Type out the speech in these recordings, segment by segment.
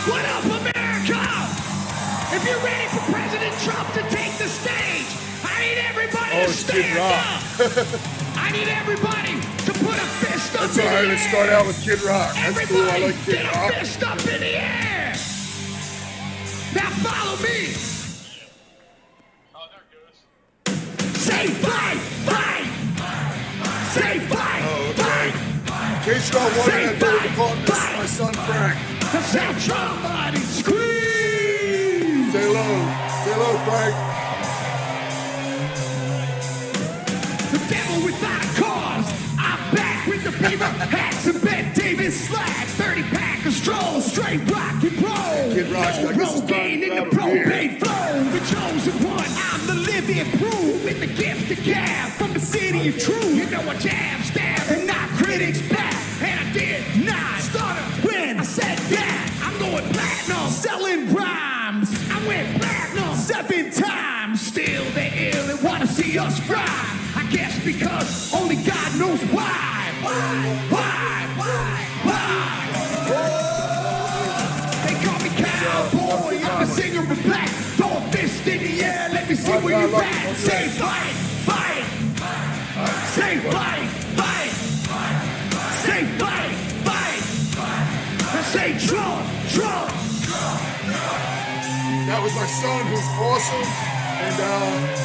What up, America? If you're ready for President Trump to take the stage, I need everybody to stand up. I need everybody to put a fist up in the air. That's all right, let's start out with Kid Rock. That's cool, I like Kid Rock. Get a fist up in the air. Now follow me. Oh, there it goes. Say fight, fight. Say fight, fight. In case you're not wondering, I told the call this is my son Frank. Say somebody scream. Say hello, Frank. The devil without a cause. I'm back with the beaver hats and Ben Davis slacks. 30-pack of stroll, straight rock and roll. Kid Rock's got no gain in the propane flow. The chosen one, I'm the living proof with the gift to gab from the city of truth. You know I jab, stab, and knock critics back. And I did not stutter when I said that. I'm going platinum, selling rhymes. I went platinum 7 times. Still they ill and wanna see us fry. I guess because only God knows why. They call me cowboy, I'm a singer of black. Throw a fist in the air, let me see where you're at. Say fight, fight. Say fight, fight. Say fight, fight. I say Trump, Trump. That was my son, who's awesome, and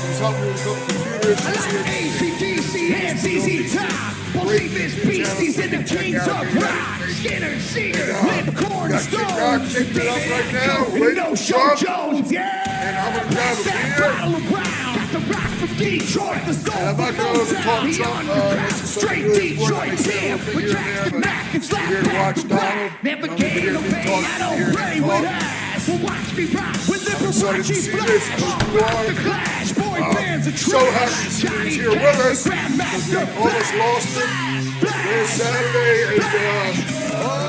he's helping me with a couple computers. I like ACDC and ZZ Top. Believers, beasties, and the kings of rock. Skinner, Seeger, Lynn Cornerstones. Kicked it up right now. Ready No to Show jump. Jones, yeah. And I'm gonna grab a That beer. bottle of Brown. Got the rock from Detroit. The soul And I'm from not going to talk Motown. The Trump. underground. This is something Straight really important. Detroit I say a Tim. little thing With here and tracks there, to but Mac and slap here to back watch to back. Donald. Never I'm gain here no to pain. talk I don't here and play talk. with ass. Well, watch me rock with the excited to Liberace see flag. this, because you Rock are. the Clash. Boy bands are So trash. happy to see Johnny he's here with Cash, us, because we Grandmaster almost lost him. Flash. Last Saturday, and that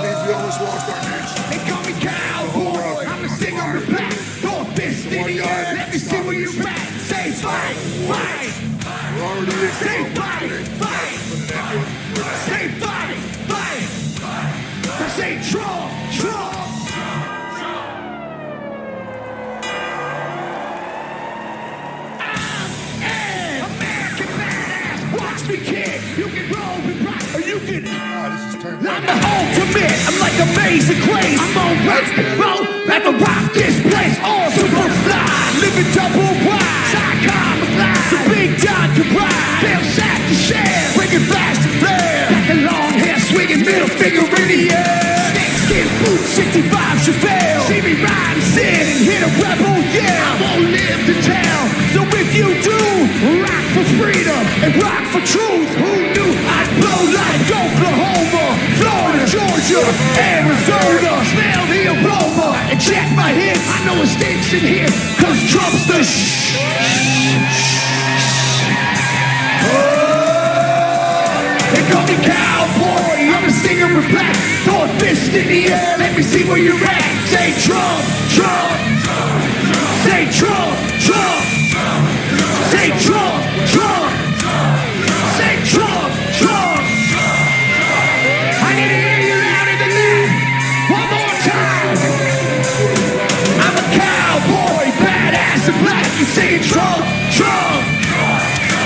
means we almost lost our nation. They call me cowboy. I'm a singer of black. Throw a fist in the air. Let me see where you're at. Say fight, fight. We're already in Say fight, fight. Say fight, fight. I say Trump, Trump. I'm an American badass. Watch me kick. You can roll and rock, or you can. This is turned I'm the ultimate, I'm like Amazing Grace. I'm on rock and roll, like a rock this place. All super fly, living double wide. Psychom fly, the big John can ride. Bill Sack to share, bringing flash to flare. Got the long hair, swinging middle finger in the air. Snakeskin boots, 65 Chevelle. See me ride and sit and hit a rebel, yeah. I won't live to tell, so if you do, rock for freedom and rock for truth. Who knew I'd blow like Oklahoma, Florida, Georgia, Arizona? Smell the aroma and check my hits. I know it stinks in here, cause Trump's the They call me cowboy, I'm a singer of black. Throw a fist in the air, let me see where you're at. Say Trump, Trump. Say Trump, Trump. Say Trump, Trump. Say Trump, Trump. I need to hear you louder than that. One more time. I'm a cowboy, badass and black. You say Trump, Trump.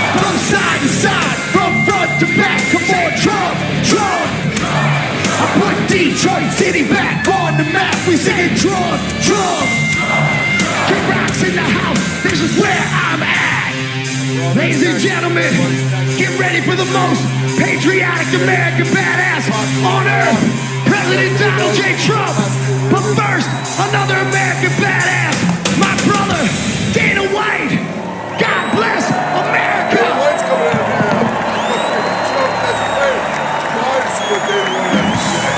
From side to side, from front to back. Come on, Trump, Trump. I put Detroit City back on the map. We singing Trump, Trump. Kid Rock's in the house. This is where I'm at. Ladies and gentlemen, get ready for the most patriotic American badass on earth, President Donald J. Trump. But first, another American badass, my brother, Dana White. God bless America. White's coming out here. That's great. Now to see what David White has to say.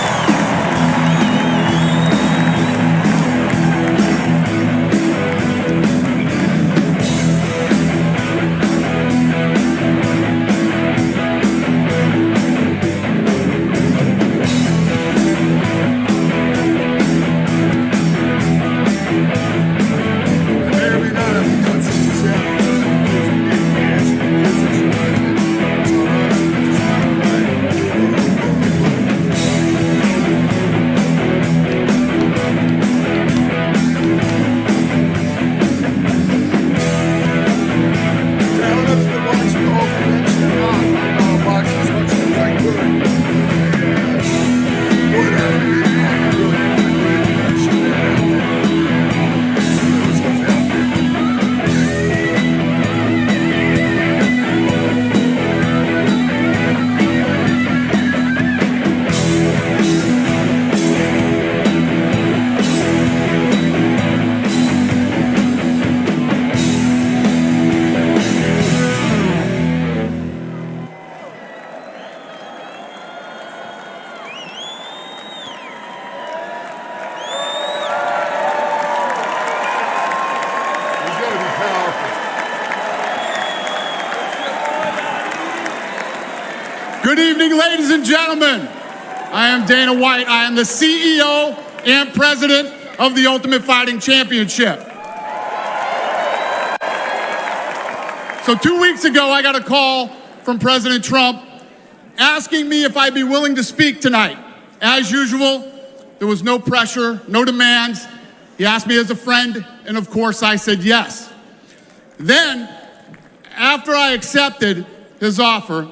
Good evening, ladies and gentlemen. I am Dana White. I am the CEO and president of the Ultimate Fighting Championship. So 2 weeks ago, I got a call from President Trump asking me if I'd be willing to speak tonight. As usual, there was no pressure, no demands. He asked me as a friend, and of course I said yes. Then, after I accepted his offer,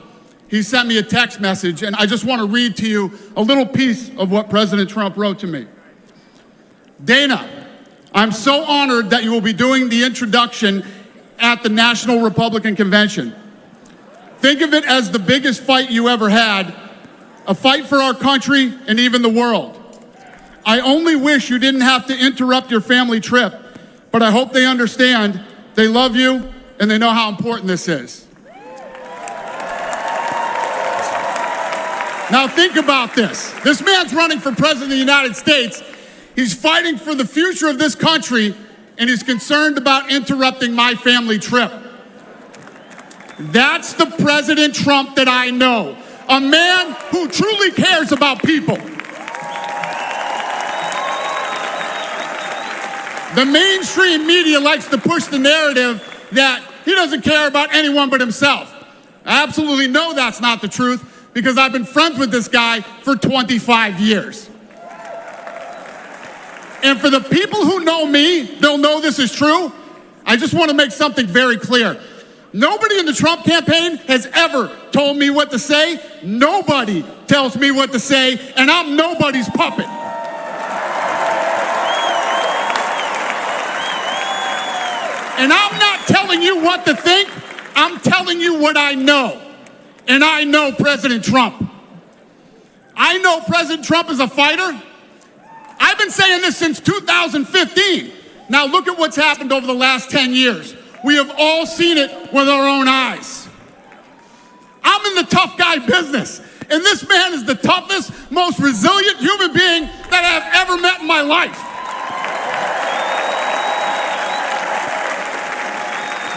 he sent me a text message, and I just want to read to you a little piece of what President Trump wrote to me. Dana, I'm so honored that you will be doing the introduction at the National Republican Convention. Think of it as the biggest fight you ever had, a fight for our country and even the world. I only wish you didn't have to interrupt your family trip, but I hope they understand they love you and they know how important this is. Now think about this. This man's running for president of the United States. He's fighting for the future of this country, and he's concerned about interrupting my family trip. That's the President Trump that I know, a man who truly cares about people. The mainstream media likes to push the narrative that he doesn't care about anyone but himself. I absolutely know that's not the truth, because I've been friends with this guy for 25 years. And for the people who know me, they'll know this is true. I just want to make something very clear. Nobody in the Trump campaign has ever told me what to say. Nobody tells me what to say, and I'm nobody's puppet. And I'm not telling you what to think. I'm telling you what I know. And I know President Trump. I know President Trump is a fighter. I've been saying this since 2015. Now look at what's happened over the last 10 years. We have all seen it with our own eyes. I'm in the tough guy business, and this man is the toughest, most resilient human being that I've ever met in my life.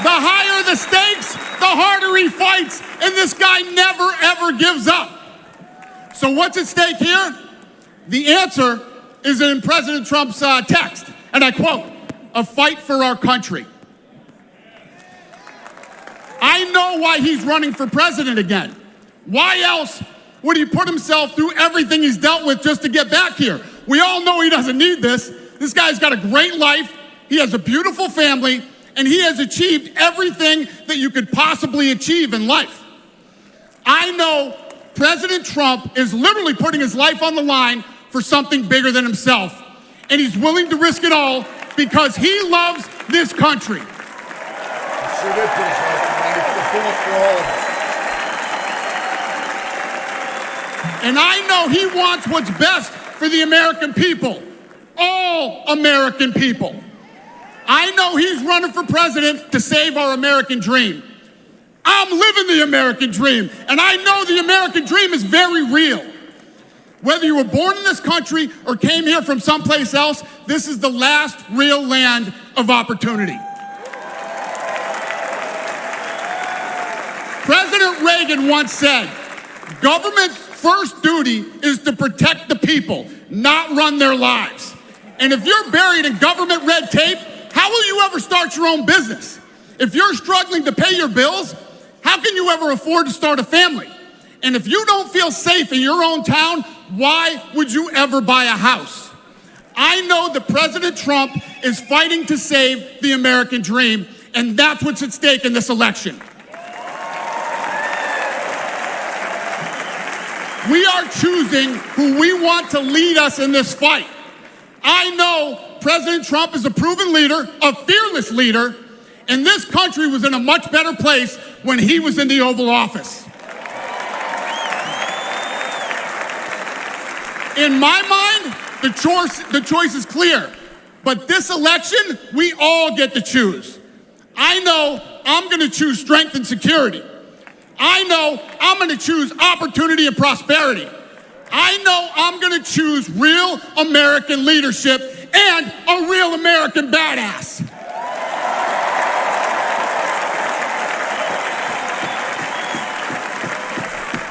The higher the stakes, the harder he fights, and this guy never, ever gives up. So what's at stake here? The answer is in President Trump's text, and I quote, "A fight for our country." I know why he's running for president again. Why else would he put himself through everything he's dealt with just to get back here? We all know he doesn't need this. This guy's got a great life. He has a beautiful family. And he has achieved everything that you could possibly achieve in life. I know President Trump is literally putting his life on the line for something bigger than himself. And he's willing to risk it all because he loves this country. And I know he wants what's best for the American people, all American people. I know he's running for president to save our American dream. I'm living the American dream, and I know the American dream is very real. Whether you were born in this country or came here from someplace else, this is the last real land of opportunity. President Reagan once said, government's first duty is to protect the people, not run their lives. And if you're buried in government red tape, how will you ever start your own business? If you're struggling to pay your bills, how can you ever afford to start a family? And if you don't feel safe in your own town, why would you ever buy a house? I know that President Trump is fighting to save the American dream, and that's what's at stake in this election. We are choosing who we want to lead us in this fight. I know President Trump is a proven leader, a fearless leader, and this country was in a much better place when he was in the Oval Office. In my mind, the choice is clear. But this election, we all get to choose. I know I'm going to choose strength and security. I know I'm going to choose opportunity and prosperity. I know I'm going to choose real American leadership and a real American badass.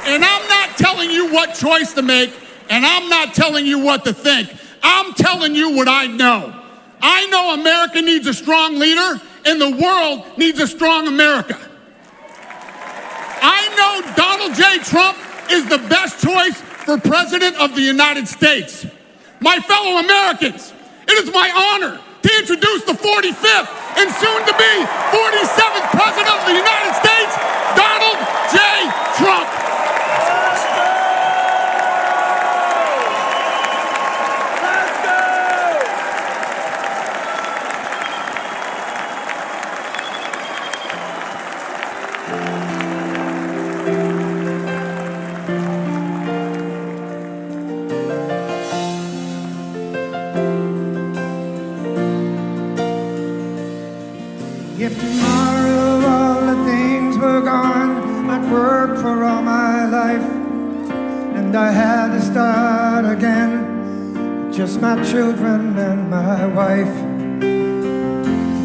And I'm not telling you what choice to make, and I'm not telling you what to think. I'm telling you what I know. I know America needs a strong leader, and the world needs a strong America. I know Donald J. Trump is the best choice for President of the United States. My fellow Americans, it is my honor to introduce the 45th and soon to be 47th President of the United States, Donald J. Trump. If tomorrow all the things were gone, I'd work for all my life, and I had to start again, just my children and my wife.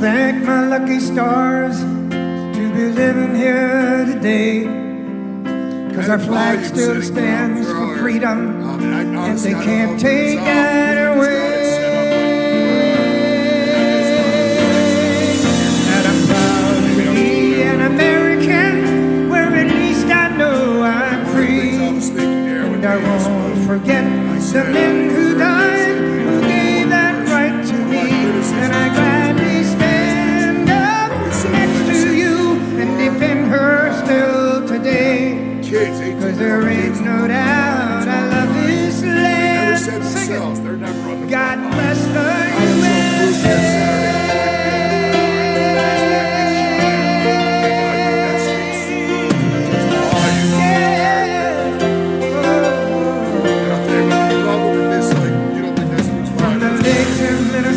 Thank my lucky stars to be living here today, 'cause our flag still stands for freedom, and they can't take that away. I won't forget the men who died, who gave that right to me, and I gladly stand up next to you and defend her still today. 'Cause there ain't no doubt I love this land. Sing it. God bless the USA.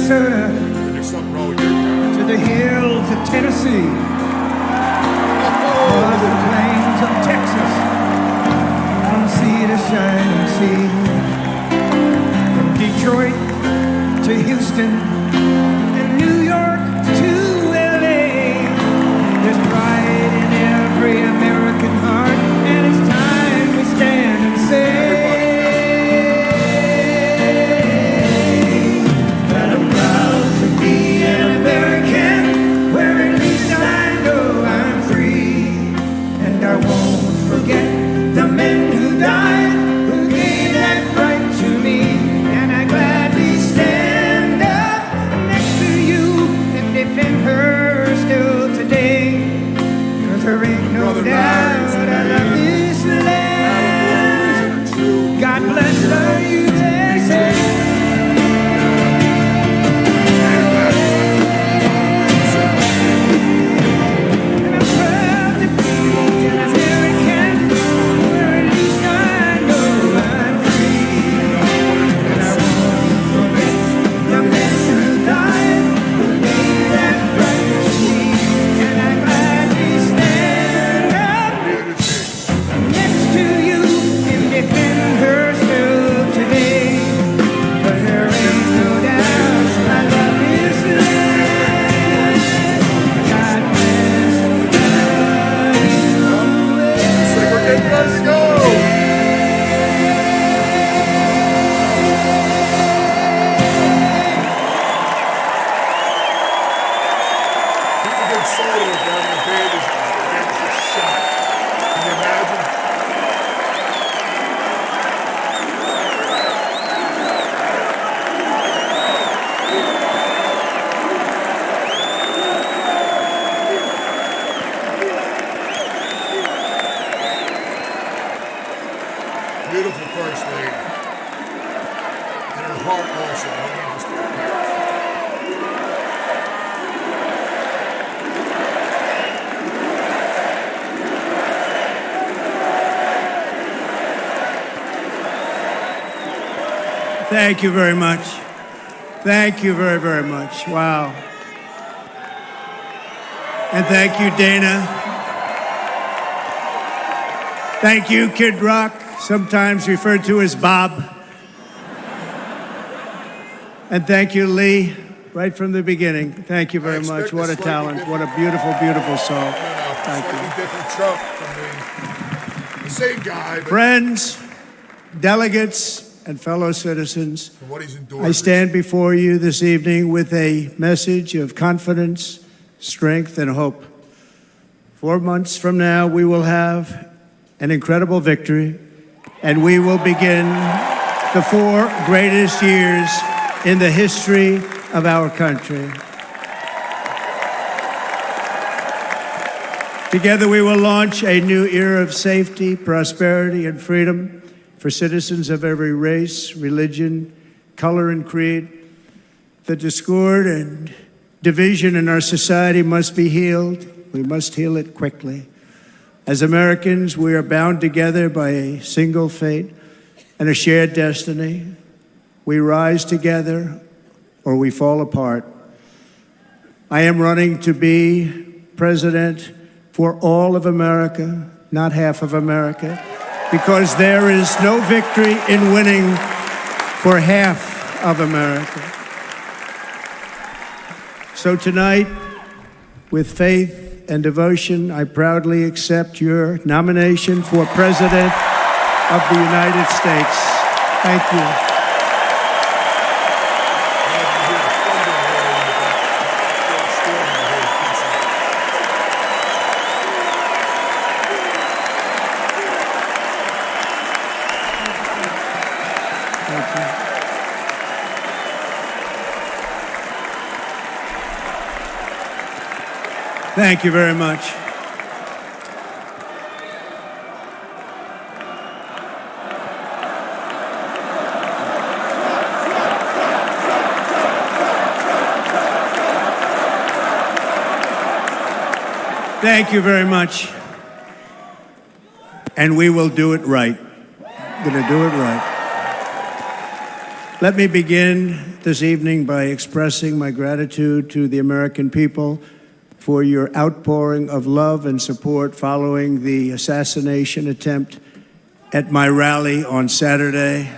To the hills of Tennessee, or the plains of Texas, from sea to shining sea, from Detroit to Houston and New York to LA. There's pride in every American heart, and it's time we stand and say that I'm proud to be an American, where at least I know I'm free, and I won't forget the men who died, who gave that right to me, and I gladly stand up next to you and defend her still today, 'cause there ain't no doubt I love this land. God bless the USA. Let's go! People get excited when the band is against the shot. Can you imagine? Beautiful first lady. And her heart also. I mean, just her parents. Thank you very much. Thank you very, very much. Wow. And thank you, Dana. Thank you, Kid Rock, sometimes referred to as Bob. And thank you, Lee, right from the beginning. Thank you very much. What a talent. What a beautiful, beautiful song. Thank you. Slightly different Trump from same guy, but Friends, delegates, and fellow citizens, for what he's endured. I stand before you this evening with a message of confidence, strength, and hope. 4 months from now, we will have an incredible victory, and we will begin the 4 greatest years in the history of our country. Together, we will launch a new era of safety, prosperity, and freedom for citizens of every race, religion, color, and creed. The discord and division in our society must be healed. We must heal it quickly. As Americans, we are bound together by a single fate and a shared destiny. We rise together or we fall apart. I am running to be president for all of America, not half of America, because there is no victory in winning for half of America. So tonight, with faith and devotion, I proudly accept your nomination for President of the United States. Thank you. Thank you very much. Thank you very much. And we will do it right. We're going to do it right. Let me begin this evening by expressing my gratitude to the American people for your outpouring of love and support following the assassination attempt at my rally on Saturday.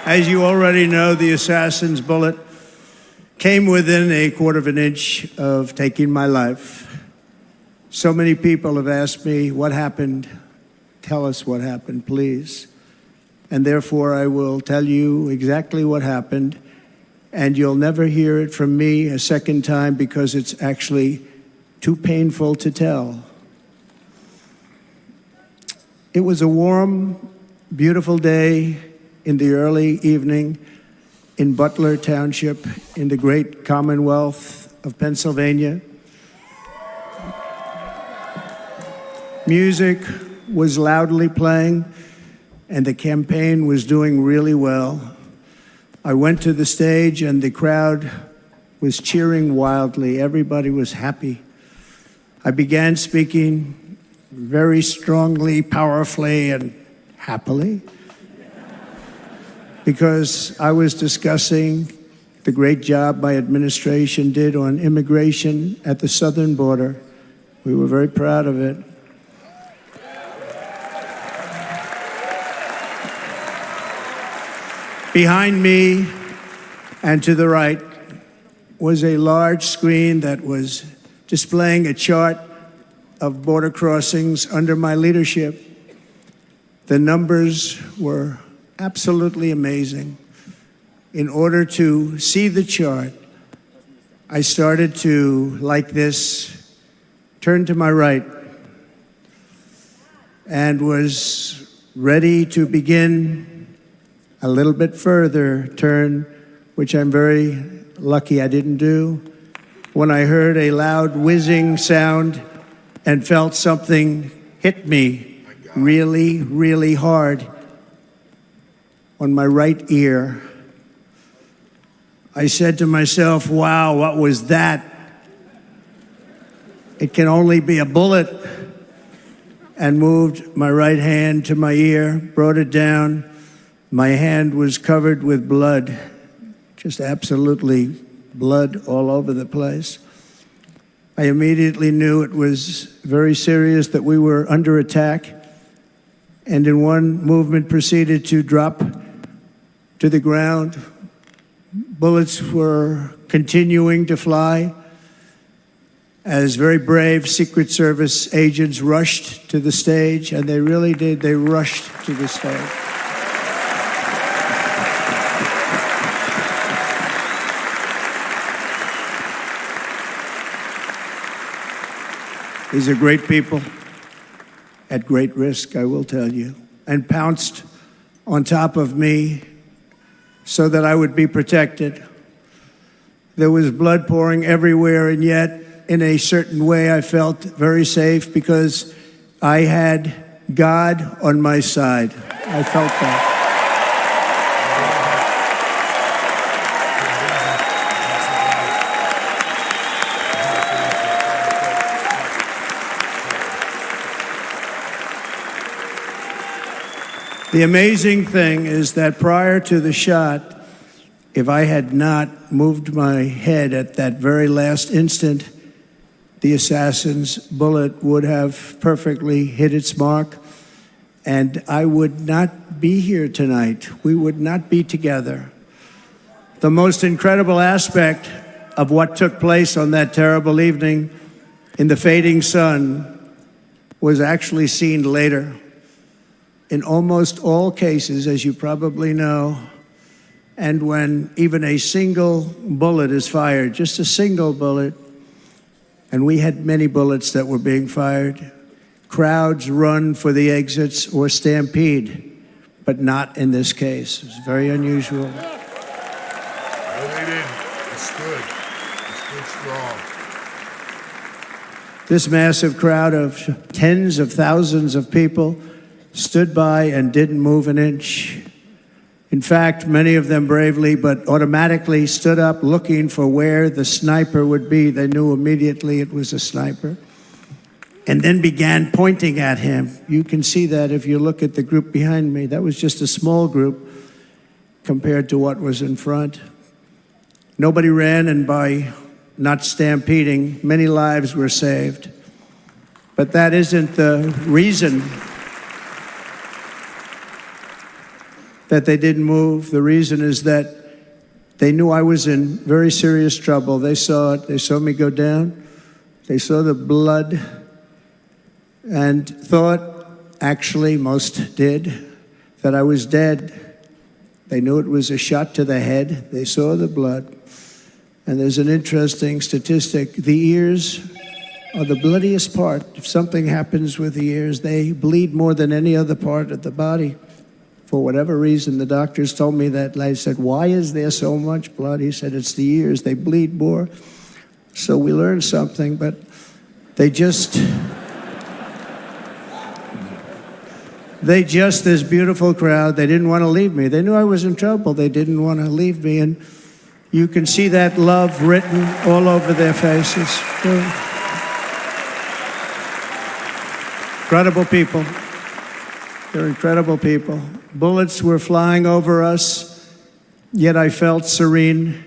As you already know, the assassin's bullet came within a quarter of an inch of taking my life. So many people have asked me, what happened? Tell us what happened, please. And therefore, I will tell you exactly what happened, and you'll never hear it from me a second time because it's actually too painful to tell. It was a warm, beautiful day in the early evening in Butler Township in the great Commonwealth of Pennsylvania. Music was loudly playing, and the campaign was doing really well. I went to the stage and the crowd was cheering wildly. Everybody was happy. I began speaking very strongly, powerfully, and happily because I was discussing the great job my administration did on immigration at the southern border. We were very proud of it. Behind me and to the right was a large screen that was displaying a chart of border crossings under my leadership. The numbers were absolutely amazing. In order to see the chart, I started to, like this, turn to my right and was ready to begin a little bit further turn, which I'm very lucky I didn't do, when I heard a loud whizzing sound and felt something hit me really, really hard on my right ear. I said to myself, wow, what was that? It can only be a bullet. And moved my right hand to my ear, brought it down. My hand was covered with blood, just absolutely blood all over the place. I immediately knew it was very serious, that we were under attack, and in one movement proceeded to drop to the ground. Bullets were continuing to fly, as very brave Secret Service agents rushed to the stage, and they really did. They rushed to the stage. These are great people at great risk, I will tell you, and pounced on top of me so that I would be protected. There was blood pouring everywhere, and yet, in a certain way, I felt very safe because I had God on my side. I felt that. The amazing thing is that prior to the shot, if I had not moved my head at that very last instant, the assassin's bullet would have perfectly hit its mark, and I would not be here tonight. We would not be together. The most incredible aspect of what took place on that terrible evening in the fading sun was actually seen later. In almost all cases, as you probably know, and when even a single bullet is fired, just a single bullet, and we had many bullets that were being fired, crowds run for the exits or stampede, but not in this case. It's very unusual. No, they didn't. It stood. It stood strong. This massive crowd of tens of thousands of people stood by and didn't move an inch. In fact, many of them bravely, but automatically stood up looking for where the sniper would be. They knew immediately it was a sniper. And then began pointing at him. You can see that if you look at the group behind me. That was just a small group compared to what was in front. Nobody ran, and by not stampeding, many lives were saved. But that isn't the reason that they didn't move. The reason is that they knew I was in very serious trouble. They saw it. They saw me go down. They saw the blood and thought, actually most did, that I was dead. They knew it was a shot to the head. They saw the blood. And there's an interesting statistic. The ears are the bloodiest part. If something happens with the ears, they bleed more than any other part of the body. For whatever reason, the doctors told me that. I said, why is there so much blood? He said, it's the ears. They bleed more. So we learned something, but they just, this beautiful crowd, they didn't want to leave me. They knew I was in trouble. They didn't want to leave me. And you can see that love written all over their faces. Incredible people. They're incredible people. Bullets were flying over us, yet I felt serene.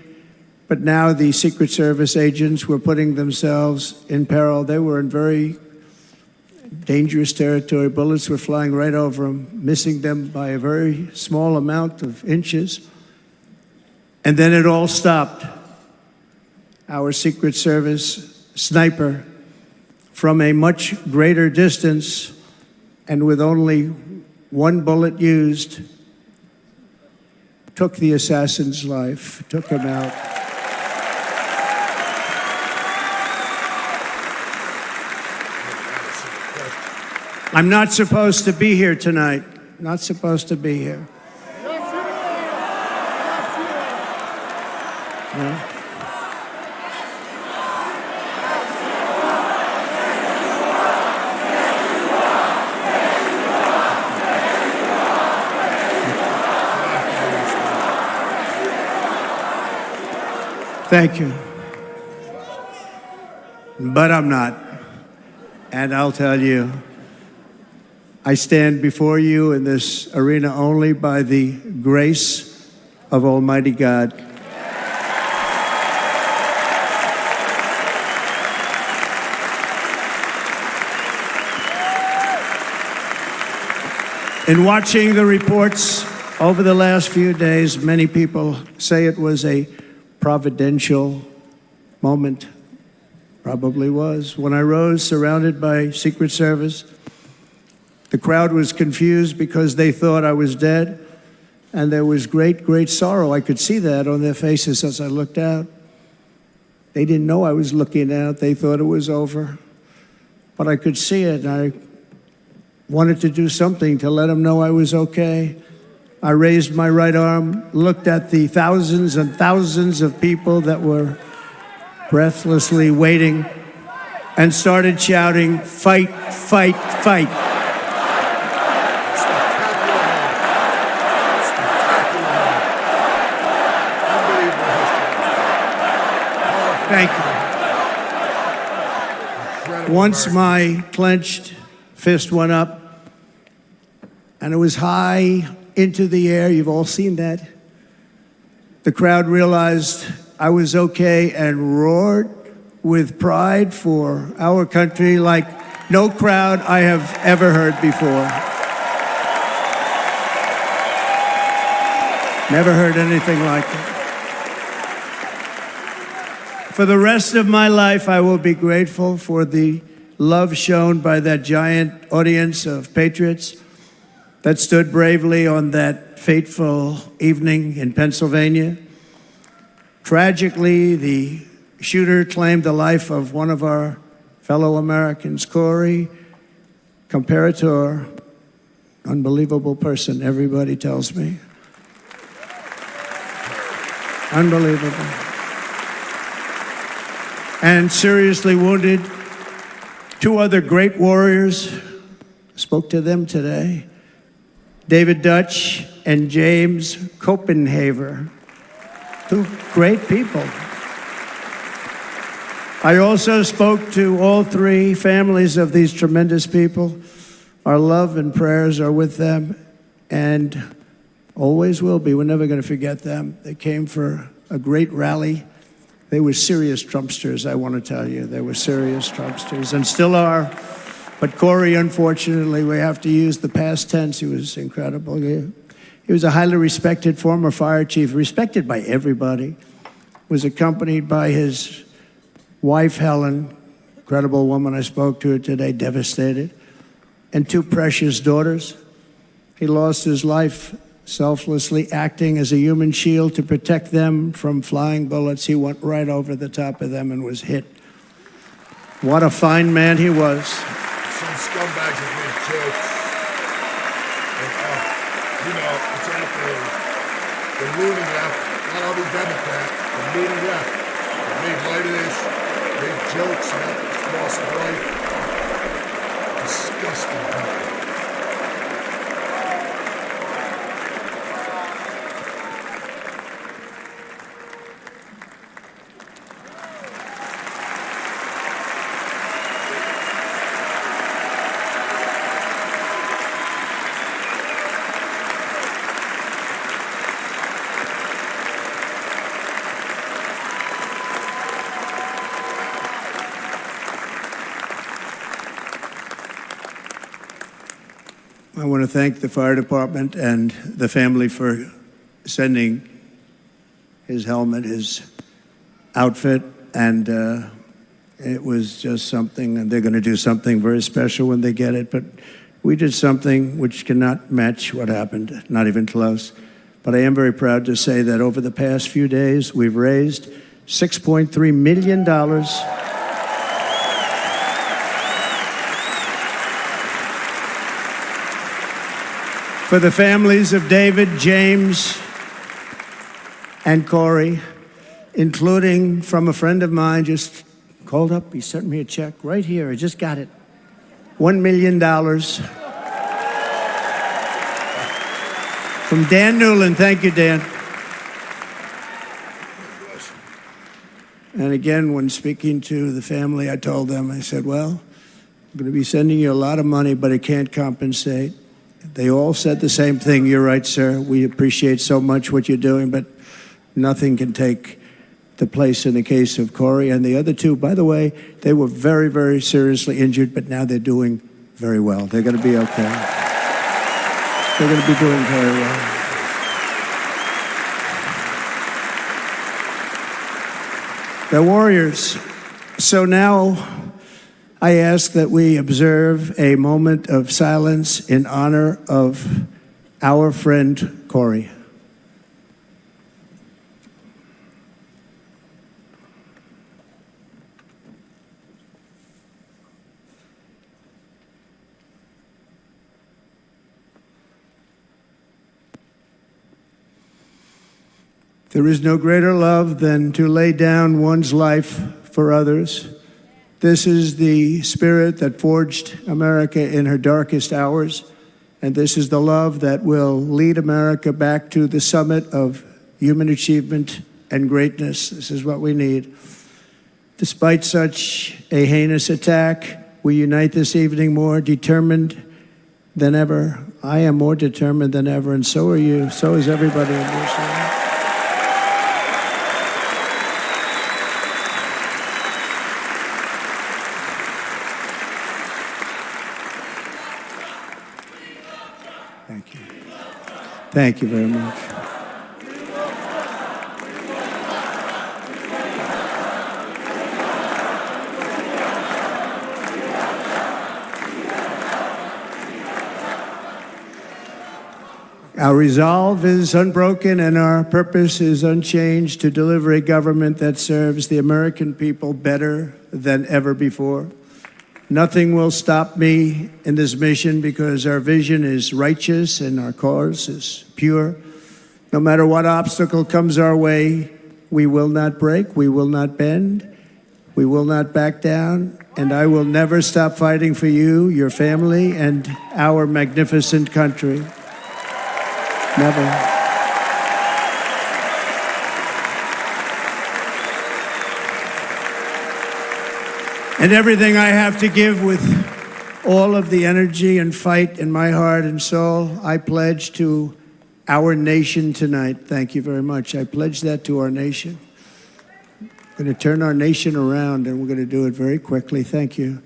But now the Secret Service agents were putting themselves in peril. They were in very dangerous territory. Bullets were flying right over them, missing them by a very small amount of inches. And then it all stopped. Our Secret Service sniper, from a much greater distance and with only one bullet used, took the assassin's life, took him out. I'm not supposed to be here tonight. Not supposed to be here. Yeah. Thank you. But I'm not. And I'll tell you, I stand before you in this arena only by the grace of Almighty God. In watching the reports over the last few days, many people say it was a providential moment, Probably was. When I rose, surrounded by Secret Service, the crowd was confused because they thought I was dead, and there was great, great sorrow. I could see that on their faces as I looked out. They didn't know I was looking out. They thought it was over. But I could see it, and I wanted to do something to let them know I was okay. I raised my right arm, looked at the thousands and thousands of people that were breathlessly waiting, and started shouting, "Fight, fight, fight." Thank you. Once my clenched fist went up, and it was high into the air, you've all seen that, the crowd realized I was okay and roared with pride for our country like no crowd I have ever heard before. Never heard anything like it. For the rest of my life, I will be grateful for the love shown by that giant audience of patriots that stood bravely on that fateful evening in Pennsylvania. Tragically, the shooter claimed the life of one of our fellow Americans, Corey Comparator. Unbelievable person, everybody tells me. Unbelievable. And seriously wounded, two other great warriors, spoke to them today, David Dutch and James Copenhaver, two great people. I also spoke to all three families of these tremendous people. Our love and prayers are with them and always will be. We're never going to forget them. They came for a great rally. They were serious Trumpsters, I want to tell you. They were serious Trumpsters and still are. But Corey, unfortunately, we have to use the past tense. He was incredible. He was a highly respected former fire chief, respected by everybody. Was accompanied by his wife, Helen, incredible woman. I spoke to her today, devastated, and two precious daughters. He lost his life selflessly acting as a human shield to protect them from flying bullets. He went right over the top of them and was hit. What a fine man he was. Some scumbags have made jokes. And, you know, it's after the loony left, not all the Democrat, the loony left. They made light of this, made jokes about the loss of life. Disgusting people. I want to thank the fire department and the family for sending his helmet, his outfit, and it was just something, and they're going to do something very special when they get it. But we did something which cannot match what happened, not even close. But I am very proud to say that over the past few days, we've raised $6.3 million for the families of David, James, and Corey, including from a friend of mine just called up. He sent me a check right here. I just got it. $1 million from Dan Newland. Thank you, Dan. And again, when speaking to the family, I told them, I said, well, I'm going to be sending you a lot of money, but it can't compensate. They all said the same thing. You're right, sir. We appreciate so much what you're doing, but nothing can take the place in the case of Corey and the other two. By the way, they were very, very seriously injured, but now they're doing very well. They're going to be okay. They're going to be doing very well. They're warriors. So now I ask that we observe a moment of silence in honor of our friend Corey. There is no greater love than to lay down one's life for others. This is the spirit that forged America in her darkest hours, and this is the love that will lead America back to the summit of human achievement and greatness. This is what we need. Despite such a heinous attack, we unite this evening more determined than ever. I am more determined than ever, and so are you. So is everybody in this room. Thank you. Thank you very much. Our resolve is unbroken and our purpose is unchanged to deliver a government that serves the American people better than ever before. Nothing will stop me in this mission because our vision is righteous and our cause is pure. No matter what obstacle comes our way, we will not break, we will not bend, we will not back down, and I will never stop fighting for you, your family, and our magnificent country. Never. And everything I have to give with all of the energy and fight in my heart and soul, I pledge to our nation tonight. Thank you very much. I pledge that to our nation. We're going to turn our nation around, and we're going to do it very quickly. Thank you.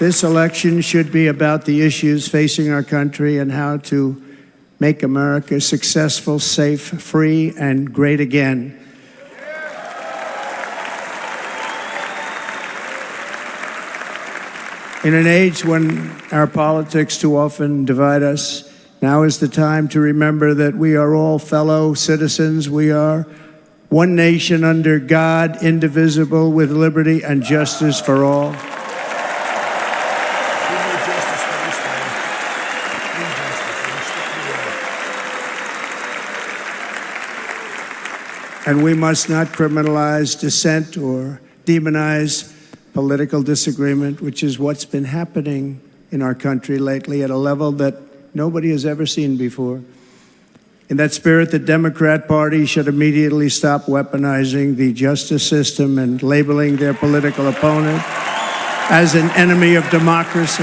This election should be about the issues facing our country and how to make America successful, safe, free, and great again. In an age when our politics too often divide us, now is the time to remember that we are all fellow citizens. We are one nation under God, indivisible, with liberty and justice for all. And we must not criminalize dissent or demonize political disagreement, which is what's been happening in our country lately at a level that nobody has ever seen before. In that spirit, the Democrat Party should immediately stop weaponizing the justice system and labeling their political opponent as an enemy of democracy.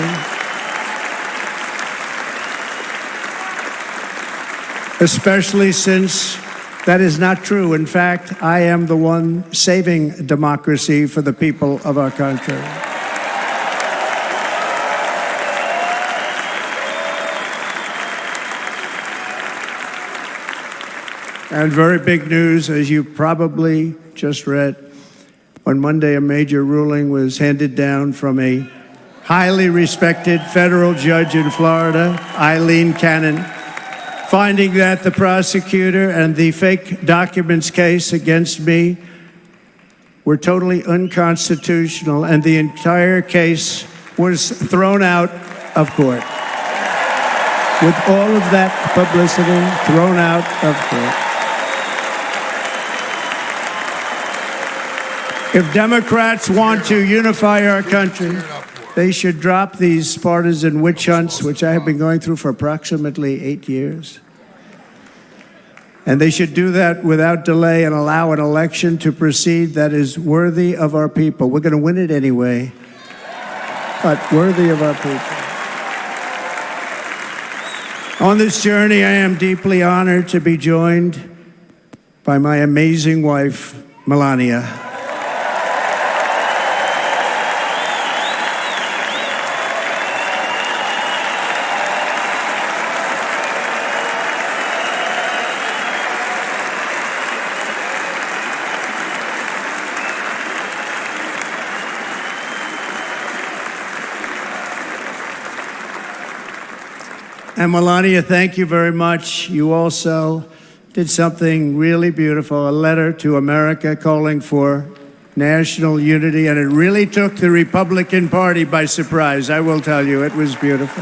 Especially since that is not true. In fact, I am the one saving democracy for the people of our country. And very big news, as you probably just read, on Monday a major ruling was handed down from a highly respected federal judge in Florida, Eileen Cannon, finding that the prosecutor and the fake documents case against me were totally unconstitutional, and the entire case was thrown out of court. With all of that publicity, thrown out of court. If Democrats want to unify our country, they should drop these partisan witch hunts, which I have been going through for approximately 8 years. And they should do that without delay and allow an election to proceed that is worthy of our people. We're going to win it anyway, but worthy of our people. On this journey, I am deeply honored to be joined by my amazing wife, Melania. And Melania, thank you very much. You also did something really beautiful, a letter to America calling for national unity, and it really took the Republican Party by surprise. I will tell you, it was beautiful.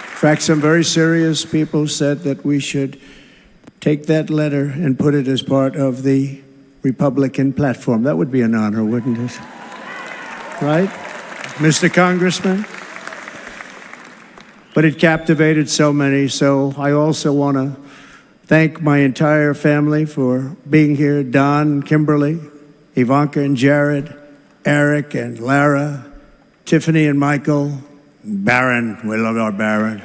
In fact, some very serious people said that we should take that letter and put it as part of the Republican platform. That would be an honor, wouldn't it? Right, Mr. Congressman? But it captivated so many, so I also want to thank my entire family for being here. Don, Kimberly, Ivanka and Jared, Eric and Lara, Tiffany and Michael, Barron. We love our Barron.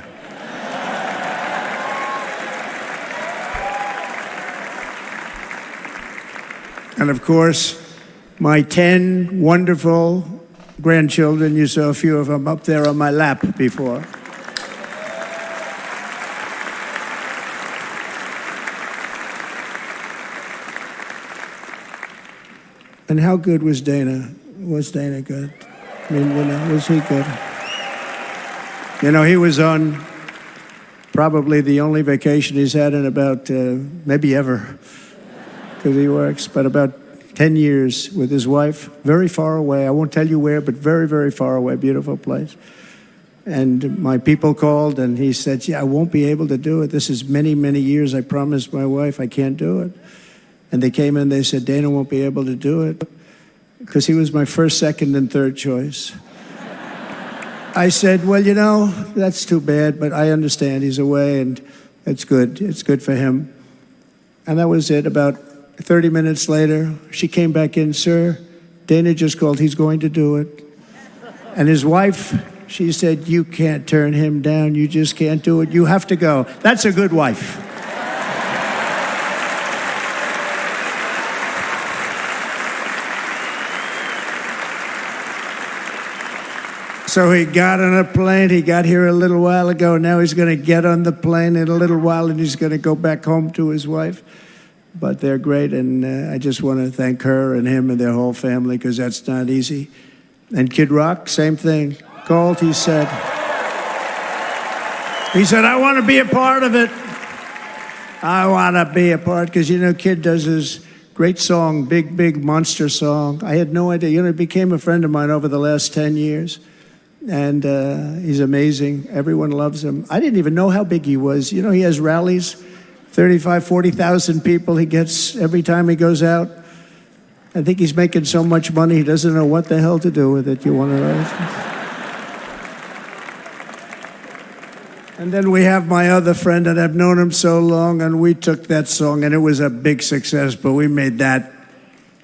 And of course, my 10 wonderful grandchildren. You saw a few of them up there on my lap before. And how good was Dana? Was Dana good? I mean, was he good? He was on probably the only vacation he's had in about, maybe ever, because he works, but about 10 years with his wife, very far away. I won't tell you where, but very, very far away, beautiful place. And my people called, and he said, I won't be able to do it. This is many, many years. I promised my wife I can't do it. And they came in, they said, Dana won't be able to do it, because he was my first, second, and third choice. I said, well, that's too bad, but I understand he's away, and it's good. It's good for him. And that was it. About 30 minutes later, she came back in, sir, Dana just called, he's going to do it. And his wife, she said, you can't turn him down, you just can't do it, you have to go. That's a good wife. So he got on a plane. He got here a little while ago. Now he's going to get on the plane in a little while, and he's going to go back home to his wife. But they're great, and I just want to thank her and him and their whole family, because that's not easy. And Kid Rock, same thing. Called, he said, I want to be a part of it. I want to be a part, because, Kid does his great song, Big, Big Monster song. I had no idea. He became a friend of mine over the last 10 years. And he's amazing. Everyone loves him. I didn't even know how big he was. He has rallies, 35, 40,000 people he gets every time he goes out. I think he's making so much money, he doesn't know what the hell to do with it. You want to know? And then we have my other friend, and I've known him so long, and we took that song, and it was a big success, but we made that.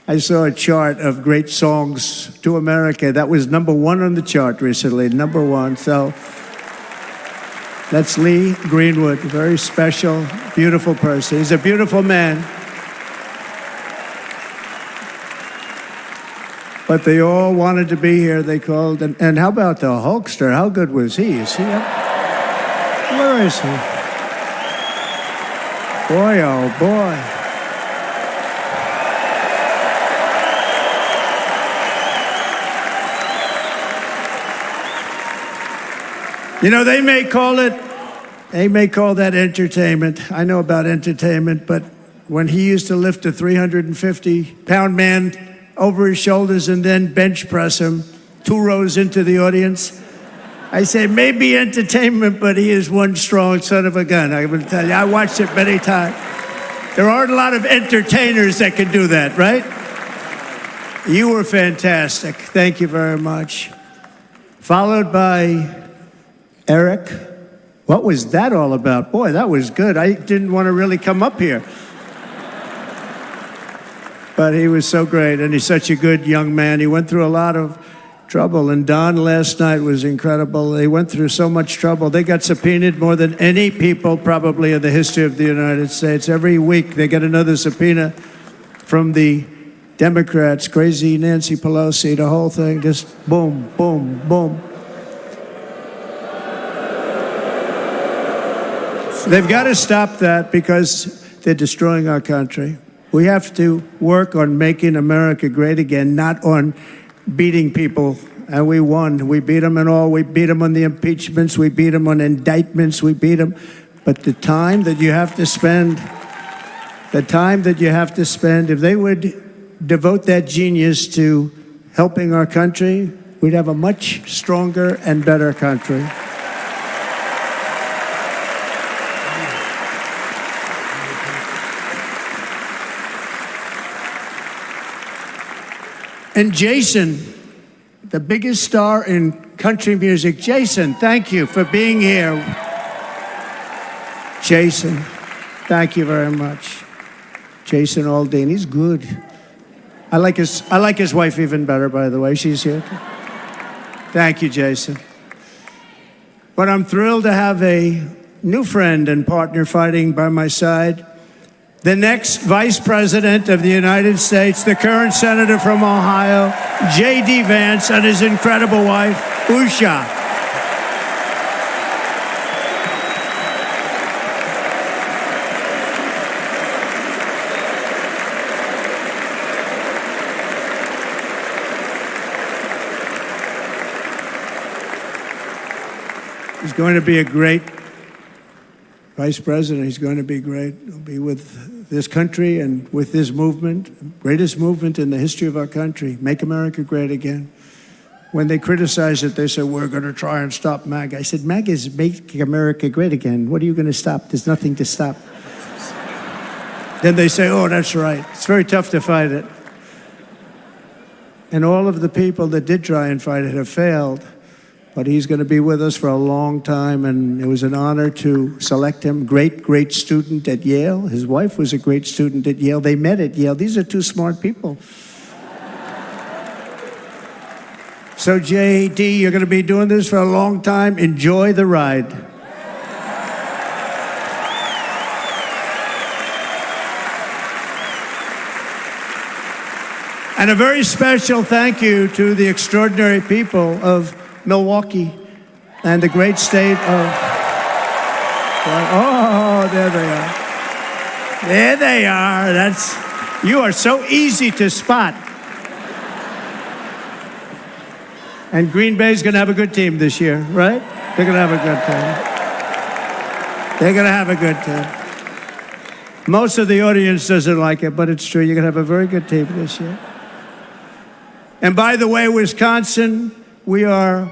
I saw a chart of great songs to America. That was #1 on the chart recently, #1. So that's Lee Greenwood, a very special, beautiful person. He's a beautiful man. But they all wanted to be here. They called. And how about the Hulkster? How good was he? Is he up? Where is he? Boy, oh boy. They may call that entertainment. I know about entertainment, but when he used to lift a 350-pound man over his shoulders and then bench press him 2 rows into the audience, I say maybe entertainment, but he is one strong son of a gun. I will tell you, I watched it many times. There aren't a lot of entertainers that can do that, right? You were fantastic. Thank you very much. Followed by Eric. What was that all about? Boy, that was good. I didn't want to really come up here. But he was so great, and he's such a good young man. He went through a lot of trouble, and Don last night was incredible. They went through so much trouble. They got subpoenaed more than any people probably in the history of the United States. Every week they get another subpoena from the Democrats, crazy Nancy Pelosi, the whole thing, just boom, boom, boom. They've got to stop that, because they're destroying our country. We have to work on making America great again, not on beating people. And we won. We beat them in all. We beat them on the impeachments. We beat them on indictments. We beat them. But the time that you have to spend, if they would devote that genius to helping our country, we'd have a much stronger and better country. And Jason, the biggest star in country music. Jason, thank you for being here. Jason, thank you very much. Jason Aldean, he's good. I like his wife even better, by the way. She's here. Thank you, Jason. But I'm thrilled to have a new friend and partner fighting by my side. The next Vice President of the United States, the current Senator from Ohio, J.D. Vance, and his incredible wife, Usha. He's going to be a great Vice President. He's going to be great. He'll be with this country and with this movement, greatest movement in the history of our country, Make America Great Again. When they criticize it, they say, we're going to try and stop MAGA. I said, MAGA is Make America Great Again. What are you going to stop? There's nothing to stop. Then they say, oh, that's right. It's very tough to fight it. And all of the people that did try and fight it have failed. But he's going to be with us for a long time, and it was an honor to select him. Great student at Yale. His wife was a great student at Yale. They met at Yale. These are two smart people. So, J.D., you're going to be doing this for a long time. Enjoy the ride. And a very special thank you to the extraordinary people of Milwaukee and the great state of... Oh, there they are. There they are. You are so easy to spot. And Green Bay's going to have a good team this year, right? They're going to have a good team. They're going to have a good team. Most of the audience doesn't like it, but it's true. You're going to have a very good team this year. And by the way, Wisconsin, we are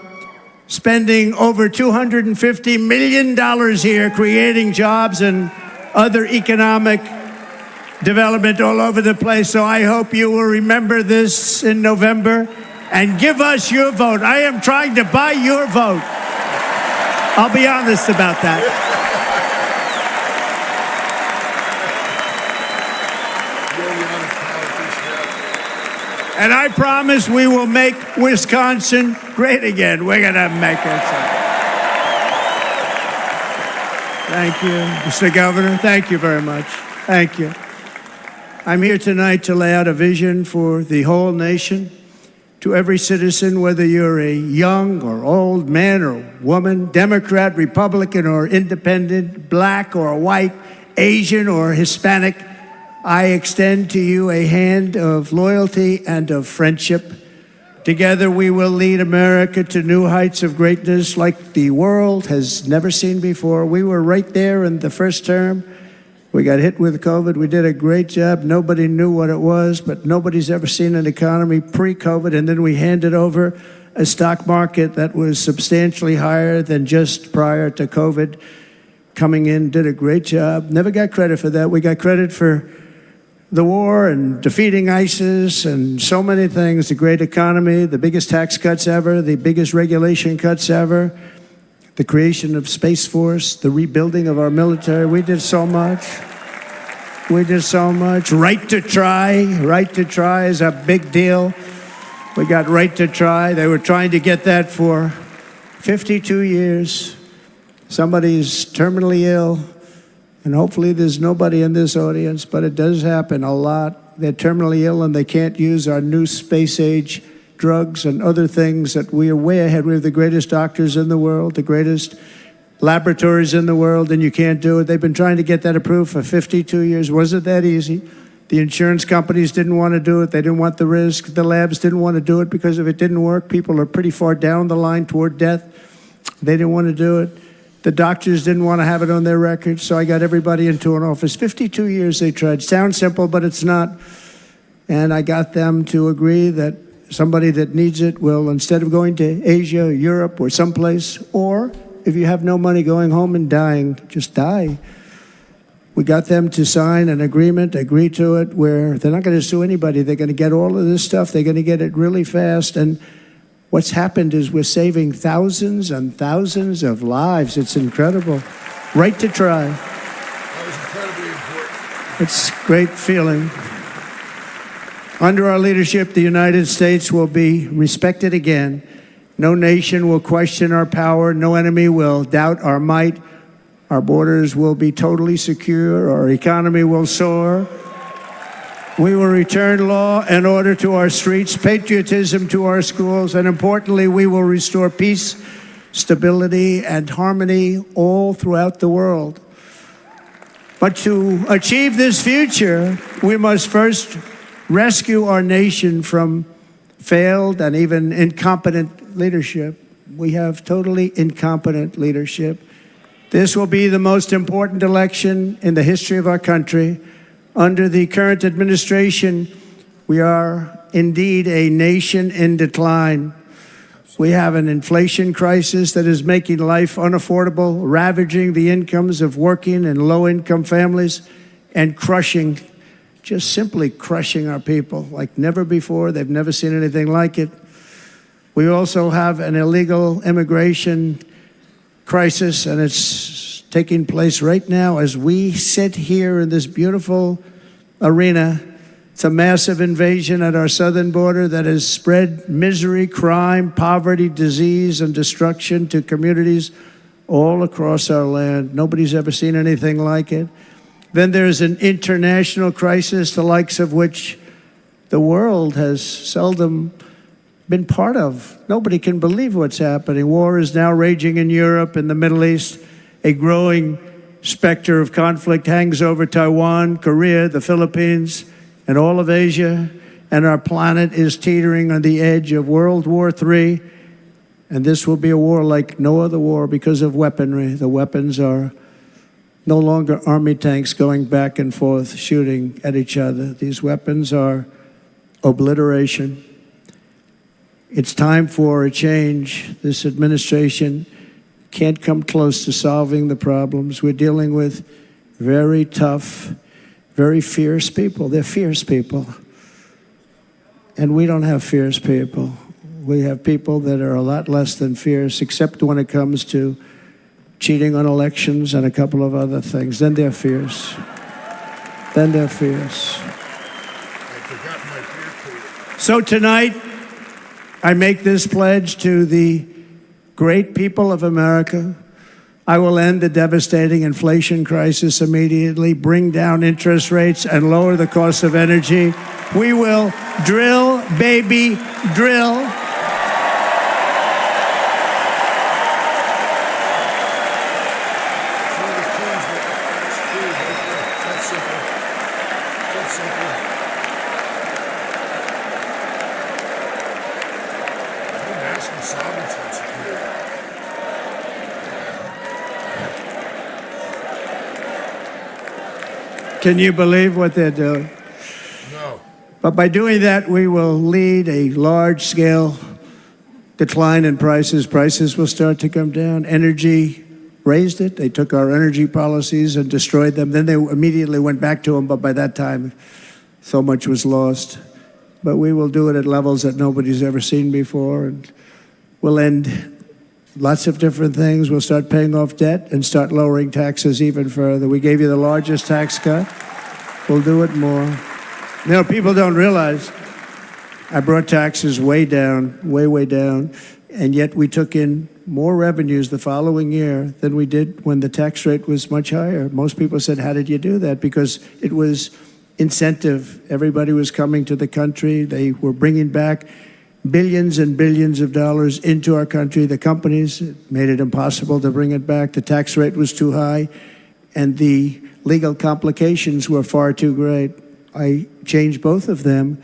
spending over $250 million here, creating jobs and other economic development all over the place. So I hope you will remember this in November and give us your vote. I am trying to buy your vote. I'll be honest about that. And I promise we will make Wisconsin great again. We're going to make it. Thank you, Mr. Governor. Thank you very much. Thank you. I'm here tonight to lay out a vision for the whole nation. To every citizen, whether you're a young or old man or woman, Democrat, Republican, or independent, black or white, Asian or Hispanic, I extend to you a hand of loyalty and of friendship. Together we will lead America to new heights of greatness like the world has never seen before. We were right there in the first term. We got hit with COVID. We did a great job. Nobody knew what it was, but nobody's ever seen an economy pre-COVID. And then we handed over a stock market that was substantially higher than just prior to COVID. Coming in, did a great job. Never got credit for that. We got credit for the war and defeating ISIS and so many things, the great economy, the biggest tax cuts ever, the biggest regulation cuts ever, the creation of Space Force, the rebuilding of our military. We did so much. We did so much. Right to try. Right to try is a big deal. We got right to try. They were trying to get that for 52 years. Somebody's terminally ill. And hopefully there's nobody in this audience, but it does happen a lot. They're terminally ill and they can't use our new space-age drugs and other things that we are way ahead. We have the greatest doctors in the world, the greatest laboratories in the world, and you can't do it. They've been trying to get that approved for 52 years. Wasn't that easy? The insurance companies didn't want to do it. They didn't want the risk. The labs didn't want to do it because if it didn't work, people are pretty far down the line toward death. They didn't want to do it. The doctors didn't want to have it on their records, so I got everybody into an office. 52 years they tried. Sounds simple, but it's not. And I got them to agree that somebody that needs it will, instead of going to Asia, Europe, or someplace, or if you have no money going home and dying, just die. We got them to sign an agreement, agree to it, where they're not going to sue anybody. They're going to get all of this stuff. They're going to get it really fast. And what's happened is we're saving thousands and thousands of lives. It's incredible. Right to try. That was incredibly important. It's a great feeling. Under our leadership, the United States will be respected again. No nation will question our power. No enemy will doubt our might. Our borders will be totally secure. Our economy will soar. We will return law and order to our streets, patriotism to our schools, and importantly, we will restore peace, stability, and harmony all throughout the world. But to achieve this future, we must first rescue our nation from failed and even incompetent leadership. We have totally incompetent leadership. This will be the most important election in the history of our country. Under the current administration, we are indeed a nation in decline. We have an inflation crisis that is making life unaffordable, ravaging the incomes of working and low-income families, and crushing, just simply crushing our people like never before. They've never seen anything like it. We also have an illegal immigration crisis, and it's taking place right now as we sit here in this beautiful arena. It's a massive invasion at our southern border that has spread misery, crime, poverty, disease, and destruction to communities all across our land. Nobody's ever seen anything like it. Then there's an international crisis, the likes of which the world has seldom been part of. Nobody can believe what's happening. War is now raging in Europe and the Middle East. A growing specter of conflict hangs over Taiwan, Korea, the Philippines, and all of Asia. And our planet is teetering on the edge of World War III. And this will be a war like no other war because of weaponry. The weapons are no longer army tanks going back and forth shooting at each other. These weapons are obliteration. It's time for a change. This administration can't come close to solving the problems. We're dealing with very tough, very fierce people. They're fierce people. And we don't have fierce people. We have people that are a lot less than fierce, except when it comes to cheating on elections and a couple of other things. Then they're fierce. Then they're fierce. I forgot my fear too. So tonight, I make this pledge to the great people of America. I will end the devastating inflation crisis immediately, bring down interest rates, and lower the cost of energy. We will drill, baby, drill. That's simple. That's simple. National sovereignty and security. Can you believe what they're doing? No. But by doing that, we will lead a large-scale decline in prices. Prices will start to come down. Energy raised it. They took our energy policies and destroyed them. Then they immediately went back to them, but by that time, so much was lost. But we will do it at levels that nobody's ever seen before, and we'll end lots of different things. We'll start paying off debt and start lowering taxes even further. We gave you the largest tax cut. We'll do it more. You know, people don't realize I brought taxes way down, way down, and yet we took in more revenues the following year than we did when the tax rate was much higher. Most people said, how did you do that? Because it was incentive. Everybody was coming to the country. They were bringing back billions and billions of dollars into our country. The companies made it impossible to bring it back. The tax rate was too high, and the legal complications were far too great. I changed both of them,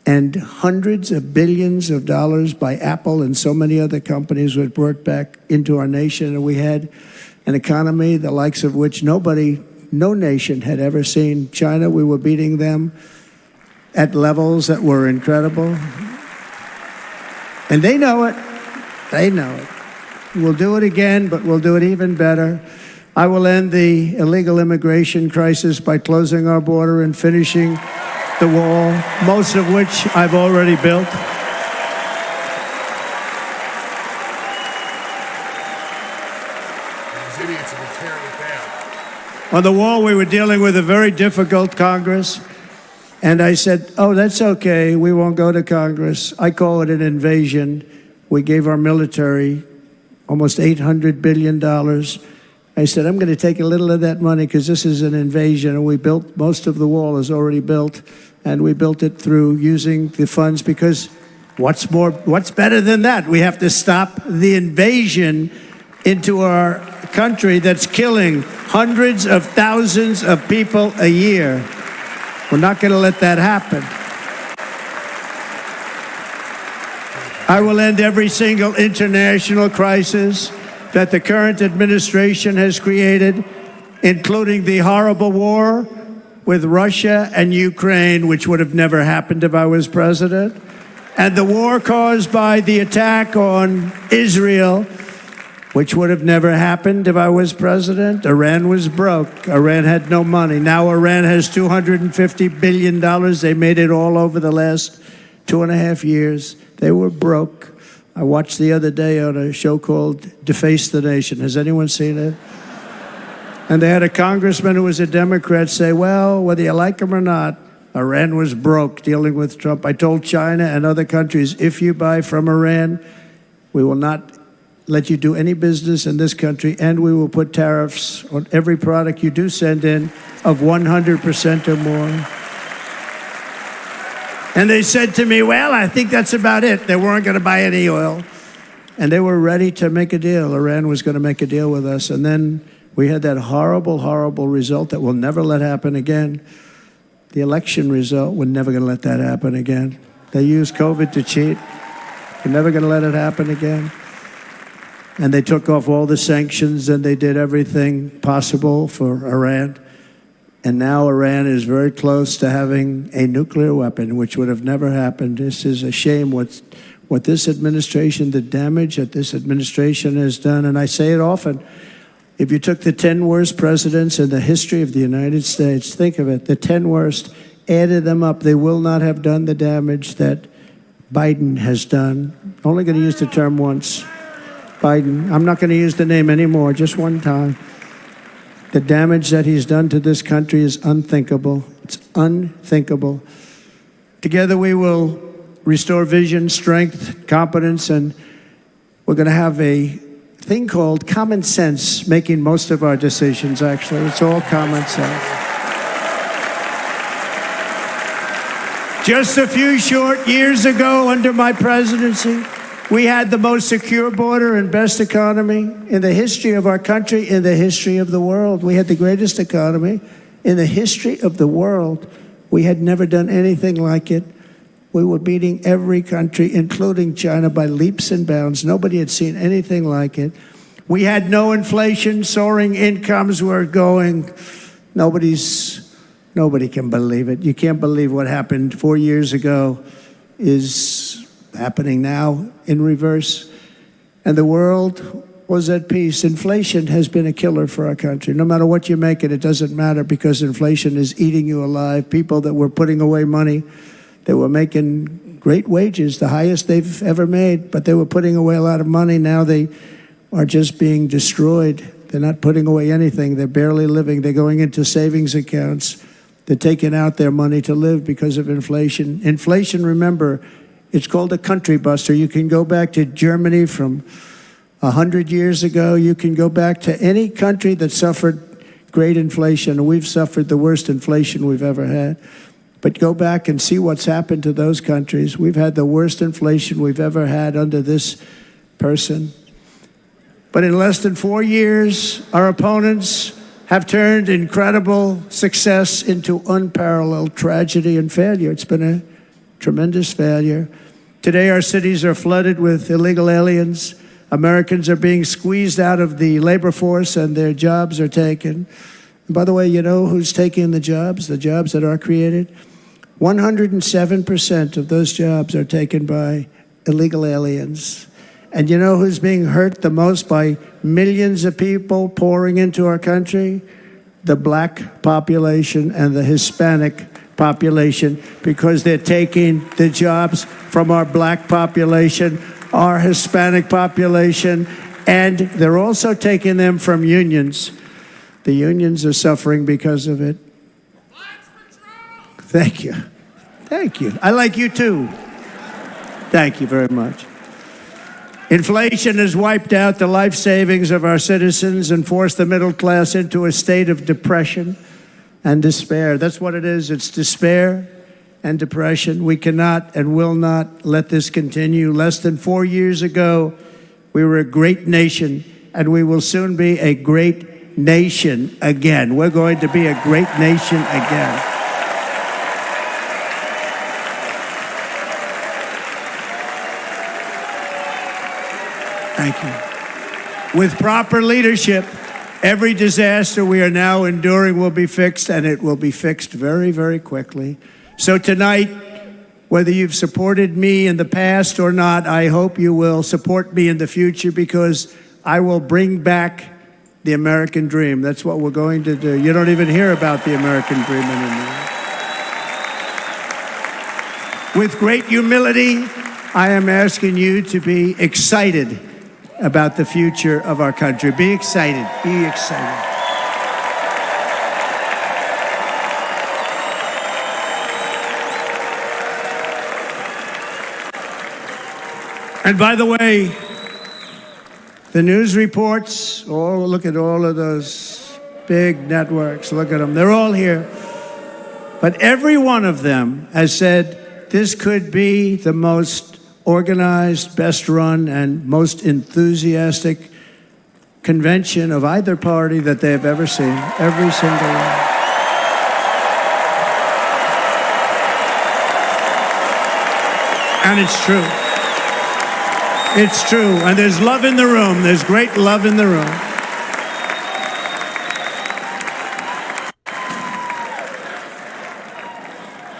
and hundreds of billions of dollars by Apple and so many other companies were brought back into our nation, and we had an economy the likes of which no nation had ever seen. China, we were beating them at levels that were incredible. And they know it. They know it. We'll do it again, but we'll do it even better. I will end the illegal immigration crisis by closing our border and finishing the wall, most of which I've already built. These idiots have been tearing it down. On the wall, we were dealing with a very difficult Congress. And I said, oh, that's okay. We won't go to Congress. I call it an invasion. We gave our military almost $800 billion. I said, I'm going to take a little of that money because this is an invasion. And we built, most of the wall is already built. And we built it through using the funds because what's better than that? We have to stop the invasion into our country that's killing hundreds of thousands of people a year. We're not going to let that happen. I will end every single international crisis that the current administration has created, including the horrible war with Russia and Ukraine, which would have never happened if I was president, and the war caused by the attack on Israel, which would have never happened if I was president. Iran was broke. Iran had no money. Now Iran has $250 billion. They made it all over the last 2.5 years. They were broke. I watched the other day on a show called Deface the Nation. Has anyone seen it? And they had a congressman who was a Democrat say, well, whether you like him or not, Iran was broke dealing with Trump. I told China and other countries, if you buy from Iran, we will not let you do any business in this country, and we will put tariffs on every product you do send in of 100% or more. And they said to me, well, I think that's about it. They weren't going to buy any oil. And they were ready to make a deal. Iran was going to make a deal with us. And then we had that horrible, horrible result that we'll never let happen again. The election result, we're never going to let that happen again. They used COVID to cheat. We're never going to let it happen again. And they took off all the sanctions and they did everything possible for Iran. And now Iran is very close to having a nuclear weapon, which would have never happened. This is a shame what this administration, the damage that this administration has done. And I say it often, if you took the 10 worst presidents in the history of the United States, think of it, the 10 worst, added them up, they will not have done the damage that Biden has done. Only going to use the term once. Biden, I'm not going to use the name anymore, just one time. The damage that he's done to this country is unthinkable. It's unthinkable. Together we will restore vision, strength, competence, and we're going to have a thing called common sense making most of our decisions, actually. It's all common sense. Just a few short years ago under my presidency, we had the most secure border and best economy in the history of our country, in the history of the world. We had the greatest economy in the history of the world. We had never done anything like it. We were beating every country, including China, by leaps and bounds. Nobody had seen anything like it. We had no inflation, soaring incomes were going. Nobody can believe it. You can't believe what happened 4 years ago is happening now in reverse. And the world was at peace. Inflation has been a killer for our country. No matter what you make it doesn't matter because inflation is eating you alive. People that were putting away money, they were making great wages, the highest they've ever made, but they were putting away a lot of money. Now they are just being destroyed. They're not putting away anything. They're barely living. They're going into savings accounts. They're taking out their money to live because of inflation. Inflation, remember, it's called a country buster. You can go back to Germany from 100 years ago. You can go back to any country that suffered great inflation. We've suffered the worst inflation we've ever had. But go back and see what's happened to those countries. We've had the worst inflation we've ever had under this person. But in less than 4 years, our opponents have turned incredible success into unparalleled tragedy and failure. It's been a tremendous failure. Today, our cities are flooded with illegal aliens. Americans are being squeezed out of the labor force and their jobs are taken. And by the way, you know who's taking the jobs that are created? 107% of those jobs are taken by illegal aliens. And you know who's being hurt the most by millions of people pouring into our country? The black population and the Hispanic population, because they're taking the jobs from our black population, our Hispanic population, and they're also taking them from unions. The unions are suffering because of it. Thank you. Thank you. I like you too. Thank you very much. Inflation has wiped out the life savings of our citizens and forced the middle class into a state of depression and despair. That's what it is. It's despair and depression. We cannot and will not let this continue. Less than 4 years ago, we were a great nation, and we will soon be a great nation again. We're going to be a great nation again. Thank you. With proper leadership, every disaster we are now enduring will be fixed, and it will be fixed very, very quickly. So tonight, whether you've supported me in the past or not, I hope you will support me in the future, because I will bring back the American dream. That's what we're going to do. You don't even hear about the American dream anymore. With great humility, I am asking you to be excited about the future of our country. Be excited. Be excited. And by the way, the news reports, look at all of those big networks. Look at them. They're all here. But every one of them has said this could be the most organized, best run, and most enthusiastic convention of either party that they have ever seen. Every single one. And it's true. It's true. And there's love in the room. There's great love in the room.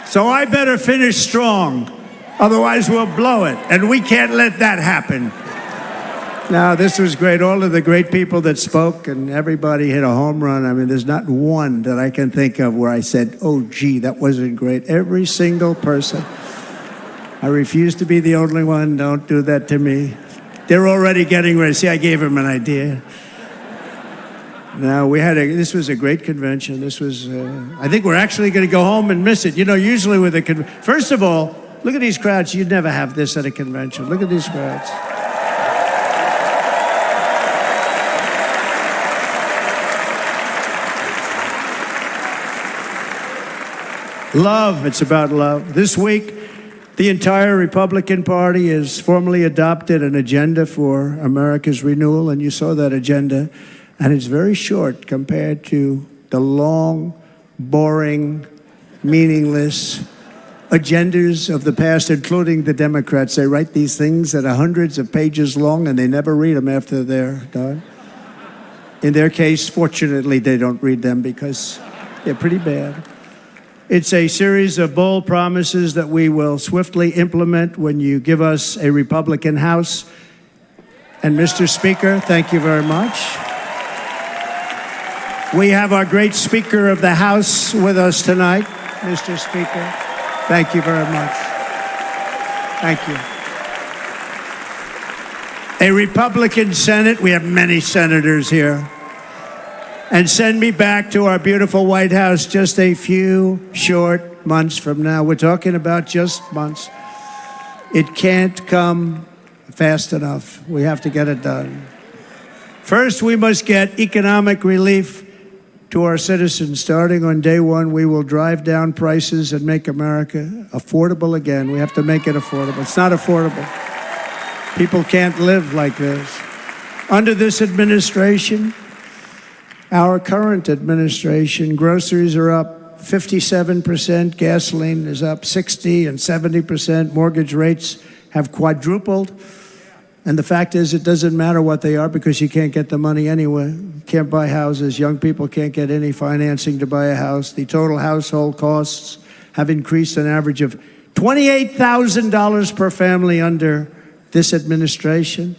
So I better finish strong. Otherwise, we'll blow it. And we can't let that happen. Now, this was great. All of the great people that spoke, and everybody hit a home run. I mean, there's not one that I can think of where I said, oh, gee, that wasn't great. Every single person. I refuse to be the only one. Don't do that to me. They're already getting ready. See, I gave them an idea. Now, this was a great convention. This was, I think we're actually going to go home and miss it. You know, usually with a first of all, look at these crowds. You'd never have this at a convention. Look at these crowds. Love. It's about love. This week, the entire Republican Party has formally adopted an agenda for America's renewal, and you saw that agenda, and it's very short compared to the long, boring, meaningless agendas of the past, including the Democrats. They write these things that are hundreds of pages long, and they never read them after they're done. In their case, fortunately, they don't read them because they're pretty bad. It's a series of bold promises that we will swiftly implement when you give us a Republican House. And Mr. Speaker, thank you very much. We have our great Speaker of the House with us tonight, Mr. Speaker. Thank you very much. Thank you. A Republican Senate, we have many senators here. And send me back to our beautiful White House just a few short months from now. We're talking about just months. It can't come fast enough. We have to get it done. First, we must get economic relief to our citizens. Starting on day one, we will drive down prices and make America affordable again. We have to make it affordable. It's not affordable. People can't live like this. Under this administration, our current administration, groceries are up 57%, gasoline is up 60 and 70%, mortgage rates have quadrupled. And the fact is, it doesn't matter what they are because you can't get the money anyway. You can't buy houses. Young people can't get any financing to buy a house. The total household costs have increased an average of $28,000 per family under this administration.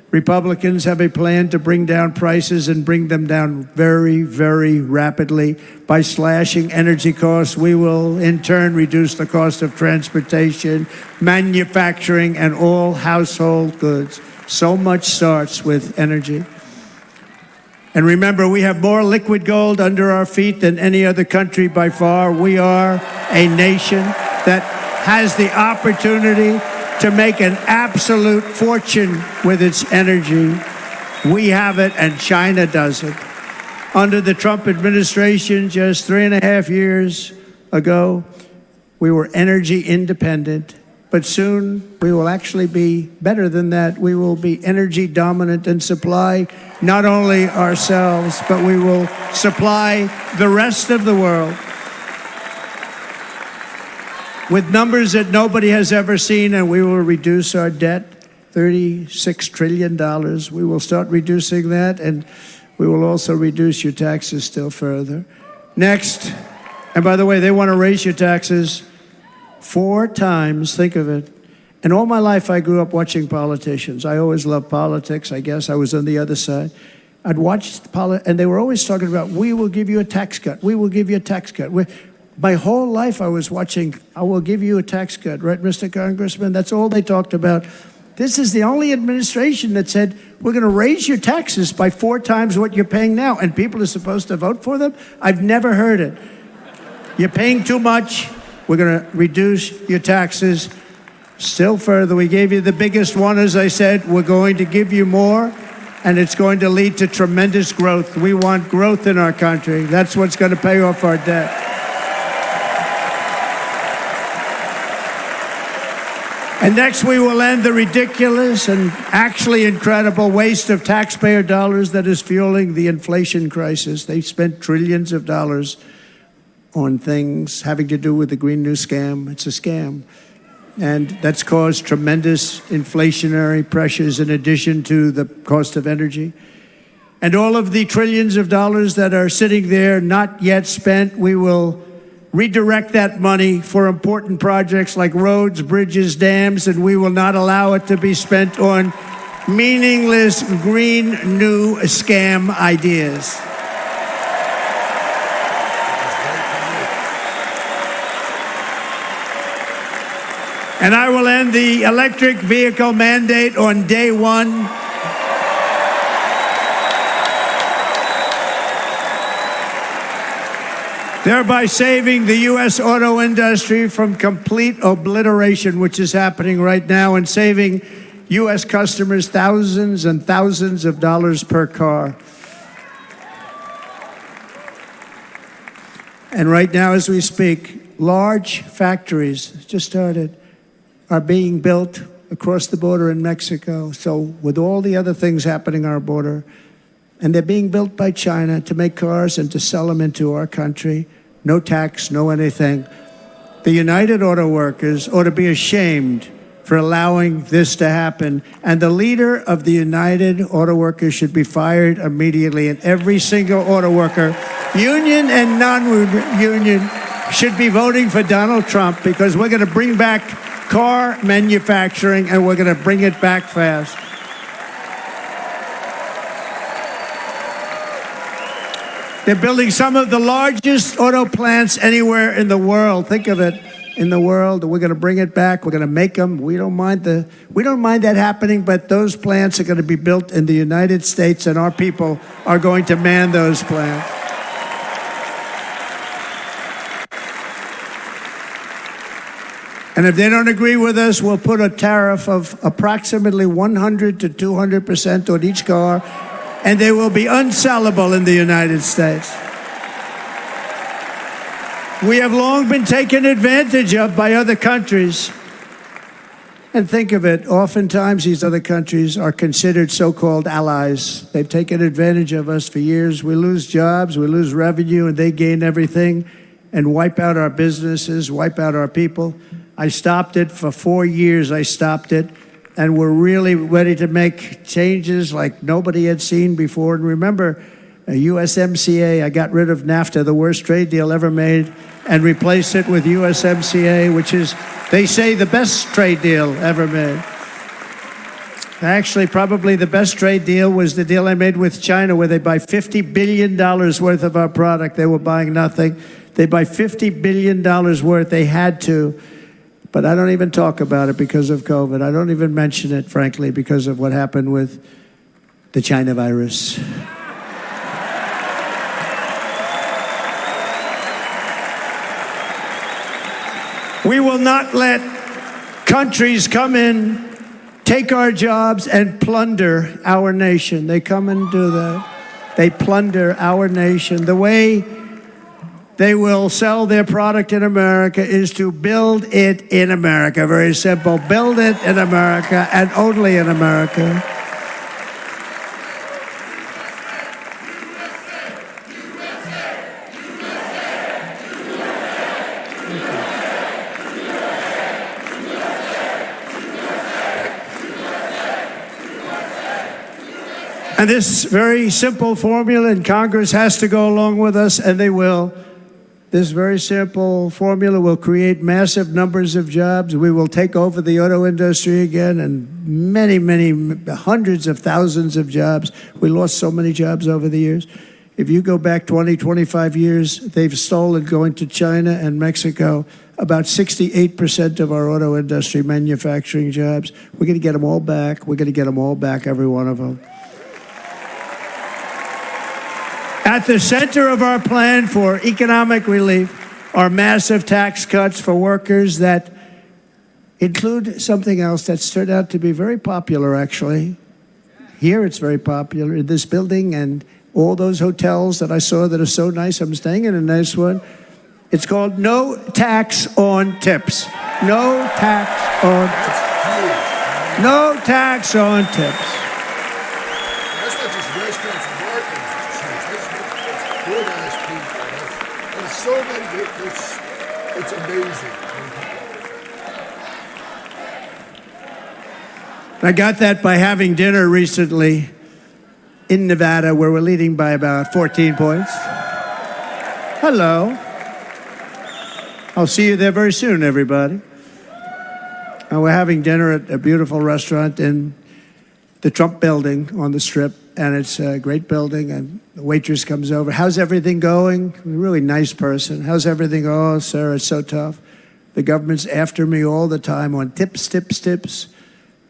Republicans have a plan to bring down prices and bring them down very, very rapidly. By slashing energy costs, we will in turn reduce the cost of transportation, manufacturing, and all household goods. So much starts with energy. And remember, we have more liquid gold under our feet than any other country by far. We are a nation that has the opportunity to make an absolute fortune with its energy. We have it, and China doesn't. Under the Trump administration, just 3.5 years ago, we were energy independent. But soon, we will actually be better than that. We will be energy dominant and supply not only ourselves, but we will supply the rest of the world with numbers that nobody has ever seen, and we will reduce our debt, $36 trillion. We will start reducing that, and we will also reduce your taxes still further. Next, and by the way, they want to raise your taxes 4 times, think of it. And all my life, I grew up watching politicians. I always loved politics, I guess. I was on the other side. I'd watch and they were always talking about, we will give you a tax cut. We will give you a tax cut. My whole life I was watching, I will give you a tax cut, right, Mr. Congressman? That's all they talked about. This is the only administration that said, we're going to raise your taxes by 4 times what you're paying now, and people are supposed to vote for them? I've never heard it. You're paying too much. We're going to reduce your taxes still further. We gave you the biggest one, as I said. We're going to give you more, and it's going to lead to tremendous growth. We want growth in our country. That's what's going to pay off our debt. And next, we will end the ridiculous and actually incredible waste of taxpayer dollars that is fueling the inflation crisis. They've spent trillions of dollars on things having to do with the Green New Scam. It's a scam. And that's caused tremendous inflationary pressures in addition to the cost of energy. And all of the trillions of dollars that are sitting there not yet spent, we will redirect that money for important projects like roads, bridges, dams, and we will not allow it to be spent on meaningless green new scam ideas. And I will end the electric vehicle mandate on day 1. Thereby saving the U.S. auto industry from complete obliteration, which is happening right now, and saving U.S. customers thousands and thousands of dollars per car. And right now, as we speak, large factories just started are being built across the border in Mexico. So with all the other things happening on our border, and they're being built by China to make cars and to sell them into our country. No tax, no anything. The United Auto Workers ought to be ashamed for allowing this to happen. And the leader of the United Auto Workers should be fired immediately. And every single auto worker, union and non-union, should be voting for Donald Trump, because we're going to bring back car manufacturing, and we're going to bring it back fast. They're building some of the largest auto plants anywhere in the world. Think of it, in the world. We're going to bring it back. We're going to make them. We don't mind that happening, but those plants are going to be built in the United States, and our people are going to man those plants. And if they don't agree with us, we'll put a tariff of approximately 100 to 200% on each car, and they will be unsellable in the United States. We have long been taken advantage of by other countries. And think of it, oftentimes these other countries are considered so-called allies. They've taken advantage of us for years. We lose jobs, we lose revenue, and they gain everything and wipe out our businesses, wipe out our people. I stopped it for 4 years, I stopped it. And we're really ready to make changes like nobody had seen before. And remember, USMCA, I got rid of NAFTA, the worst trade deal ever made, and replaced it with USMCA, which is, they say, the best trade deal ever made. Actually, probably the best trade deal was the deal I made with China, where they buy $50 billion worth of our product. They were buying nothing. They buy $50 billion worth. They had to. But I don't even talk about it because of COVID. I don't even mention it, frankly, because of what happened with the China virus. We will not let countries come in, take our jobs, and plunder our nation. They come and do that. They plunder our nation. The way they will sell their product in America is to build it in America. Very simple. Build it in America and only in America. And this very simple formula, and Congress has to go along with us, and they will. This very simple formula will create massive numbers of jobs. We will take over the auto industry again, and many, many hundreds of thousands of jobs. We lost so many jobs over the years. If you go back 20, 25 years, they've stolen, going to China and Mexico, about 68% of our auto industry manufacturing jobs. We're going to get them all back. We're going to get them all back, every one of them. At the center of our plan for economic relief are massive tax cuts for workers that include something else that's turned out to be very popular, actually. Here it's very popular in this building and all those hotels that I saw that are so nice. I'm staying in a nice one. It's called no tax on tips. No tax on tips. No tax on tips. That's not just restaurants and bar things. That's good ass people. There's so many. It's amazing. I got that by having dinner recently in Nevada, where we're leading by about 14 points. Hello. I'll see you there very soon, everybody. And we're having dinner at a beautiful restaurant in the Trump building on the Strip, and it's a great building, and the waitress comes over. How's everything going? A really nice person. How's everything? Oh, sir, it's so tough. The government's after me all the time on tips, tips, tips.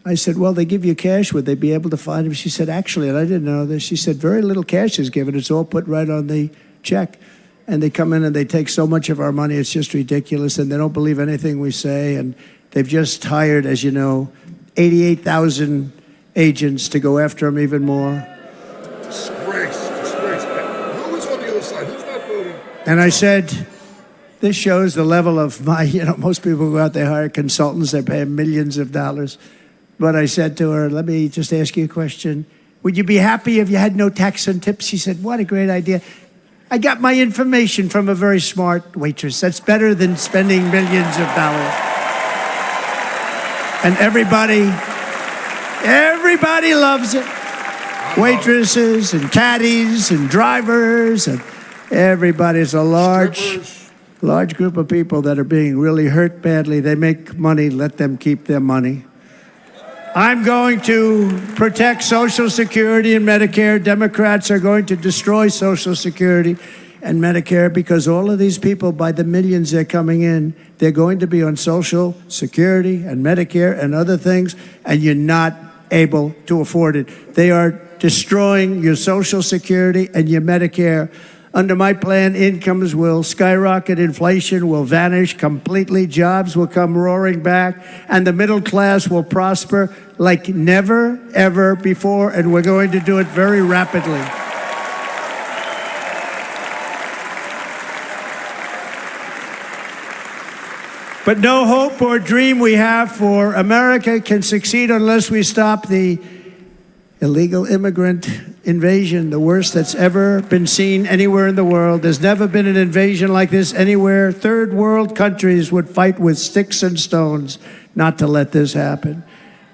I said, well, they give you cash. Would they be able to find him? She said, actually, and I didn't know this, she said, very little cash is given. It's all put right on the check. And they come in and they take so much of our money, it's just ridiculous. And they don't believe anything we say. And they've just hired, as you know, 88,000 agents to go after him even more. Disgrace. Who is on the other side? Who's not voting? And I said, this shows the level of my, most people go out, they hire consultants, they pay millions of dollars. But I said to her, let me just ask you a question. Would you be happy if you had no tax on tips? She said, what a great idea. I got my information from a very smart waitress. That's better than spending millions of dollars. And everybody loves it. Waitresses and caddies and drivers and everybody. It's a large group of people that are being really hurt badly. They make money, let them keep their money. I'm going to protect Social Security and Medicare. Democrats are going to destroy Social Security and Medicare because all of these people, by the millions they're coming in, they're going to be on Social Security and Medicare and other things, and you're not able to afford it. They are destroying your Social Security and your Medicare. Under my plan, incomes will skyrocket, inflation will vanish completely, jobs will come roaring back, and the middle class will prosper like never, ever before, and we're going to do it very rapidly. But no hope or dream we have for America can succeed unless we stop the illegal immigrant invasion, the worst that's ever been seen anywhere in the world. There's never been an invasion like this anywhere. Third world countries would fight with sticks and stones not to let this happen.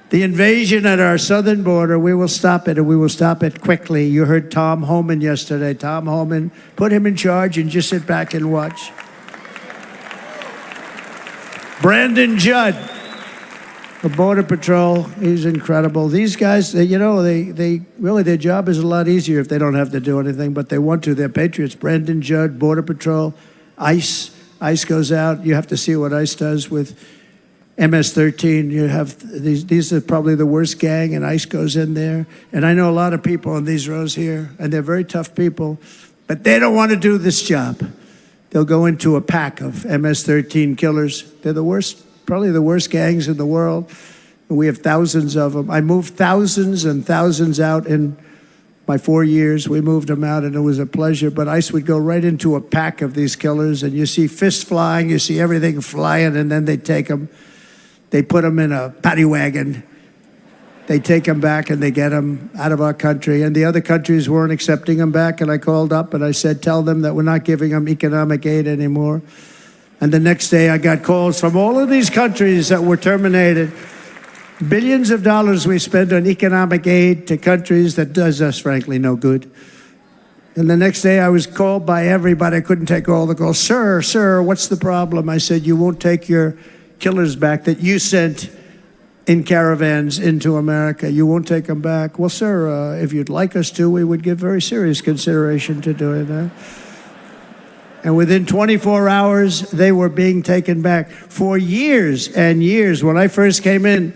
The invasion at our southern border, we will stop it, and we will stop it quickly. You heard Tom Homan yesterday. Tom Homan, put him in charge and just sit back and watch. Brandon Judd, the Border Patrol, he's incredible. These guys, they really, their job is a lot easier if they don't have to do anything, but they want to. They're patriots. Brandon Judd, Border Patrol, ICE. ICE goes out. You have to see what ICE does with MS-13. You have these are probably the worst gang, and ICE goes in there. And I know a lot of people in these rows here, and they're very tough people, but they don't want to do this job. They'll go into a pack of MS-13 killers. They're the worst, probably the worst gangs in the world. And we have thousands of them. I moved thousands and thousands out in my 4 years. We moved them out, and it was a pleasure. But ICE would go right into a pack of these killers, and you see fists flying, you see everything flying, and then they take them. They put them in a paddy wagon. They take them back, and they get them out of our country. And the other countries weren't accepting them back. And I called up, and I said, tell them that we're not giving them economic aid anymore. And the next day, I got calls from all of these countries that were terminated. Billions of dollars we spend on economic aid to countries that does us, frankly, no good. And the next day, I was called by everybody. I couldn't take all the calls. Sir, what's the problem? I said, you won't take your killers back that you sent in caravans into America. You won't take them back. Well, sir, if you'd like us to, we would give very serious consideration to doing that. And within 24 hours, they were being taken back. For years and years, when I first came in,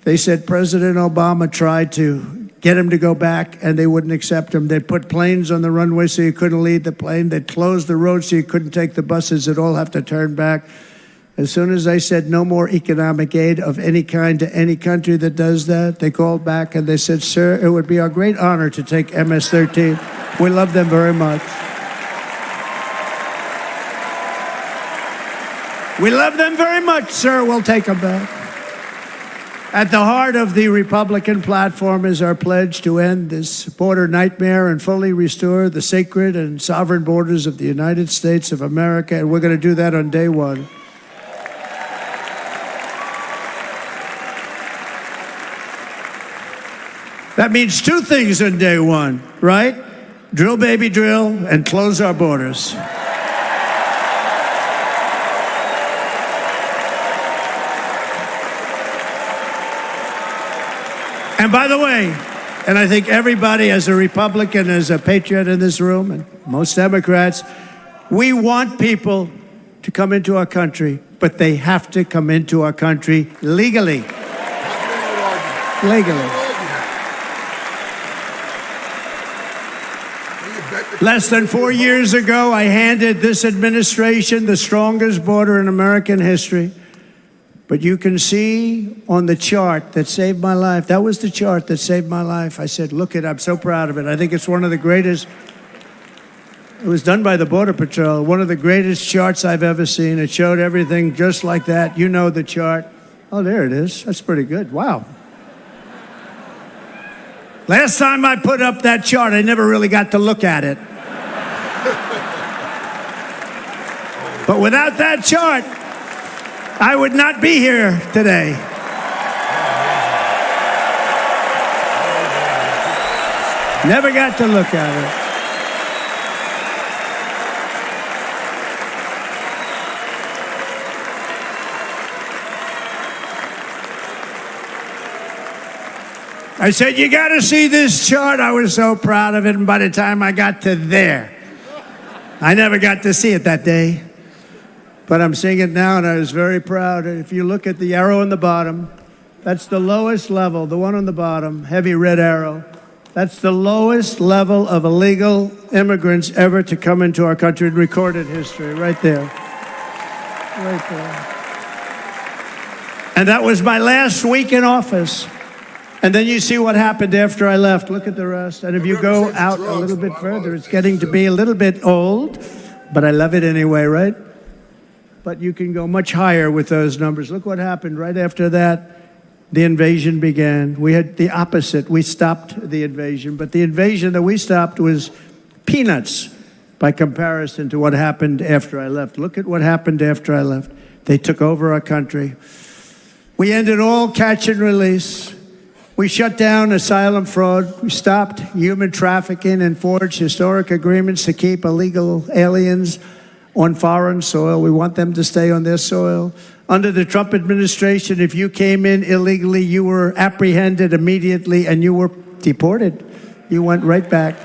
they said President Obama tried to get him to go back, and they wouldn't accept him. They'd put planes on the runway so you couldn't leave the plane. They'd close the road so you couldn't take the buses. They'd all have to turn back. As soon as I said no more economic aid of any kind to any country that does that, they called back and they said, sir, it would be our great honor to take MS-13. We love them very much. We love them very much, sir. We'll take them back. At the heart of the Republican platform is our pledge to end this border nightmare and fully restore the sacred and sovereign borders of the United States of America, and we're going to do that on day one. That means two things on day one, right? Drill, baby, drill, and close our borders. And by the way, and I think everybody as a Republican, as a patriot in this room, and most Democrats, we want people to come into our country, but they have to come into our country legally. Legally. Less than 4 years ago, I handed this administration the strongest border in American history. But you can see on the chart that saved my life, that was the chart that saved my life. I said, look it, I'm so proud of it. I think it's one of the greatest, it was done by the Border Patrol, one of the greatest charts I've ever seen. It showed everything just like that. You know the chart. Oh, there it is. That's pretty good. Wow. Last time I put up that chart, I never really got to look at it. But without that chart, I would not be here today. Never got to look at it. I said, you got to see this chart. I was so proud of it. And by the time I got to there, I never got to see it that day. But I'm seeing it now, and I was very proud. If you look at the arrow on the bottom, that's the lowest level, the one on the bottom, heavy red arrow. That's the lowest level of illegal immigrants ever to come into our country in recorded history, right there. Right there. And that was my last week in office. And then you see what happened after I left. Look at the rest. And if you go out a little bit further, it's getting to be a little bit old, but I love it anyway, right? but you can go much higher with those numbers. Look what happened right after that. The invasion began. We had the opposite. We stopped the invasion, but the invasion that we stopped was peanuts by comparison to what happened after I left. Look at what happened after I left. They took over our country. We ended all catch and release. We shut down asylum fraud. We stopped human trafficking and forged historic agreements to keep illegal aliens on foreign soil. We want them to stay on their soil. Under the Trump administration, if you came in illegally, you were apprehended immediately and you were deported. You went right back.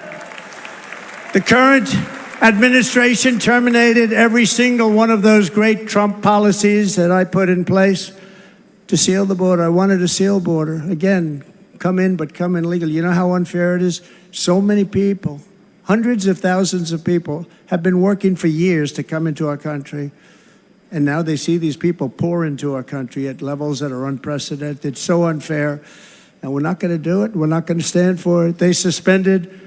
The current administration terminated every single one of those great Trump policies that I put in place to seal the border. I wanted a sealed border. Again, come in, but come in legally. You know how unfair it is? So many people, hundreds of thousands of people, have been working for years to come into our country. And now they see these people pour into our country at levels that are unprecedented. It's so unfair. And we're not going to do it. We're not going to stand for it. They suspended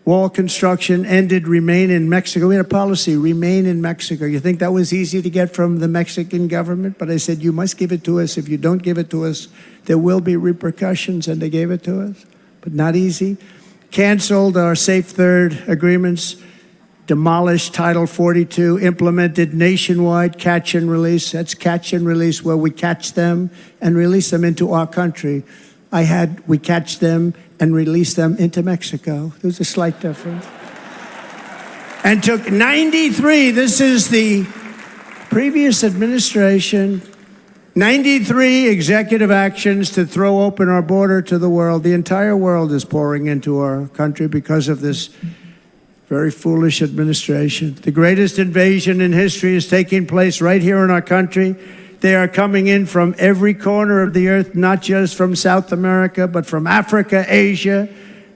wall construction, ended remain in Mexico. We had a policy, remain in Mexico. You think that was easy to get from the Mexican government? But I said, you must give it to us. If you don't give it to us, there will be repercussions. And they gave it to us, but not easy. Canceled our Safe Third agreements, demolished Title 42, implemented nationwide catch and release. That's catch and release, where we catch them and release them into our country. We catch them and release them into Mexico. There's a slight difference. And took 93, this is the previous administration, 93 executive actions to throw open our border to the world. The entire world is pouring into our country because of this very foolish administration. The greatest invasion in history is taking place right here in our country. They are coming in from every corner of the earth, not just from South America, but from Africa, Asia,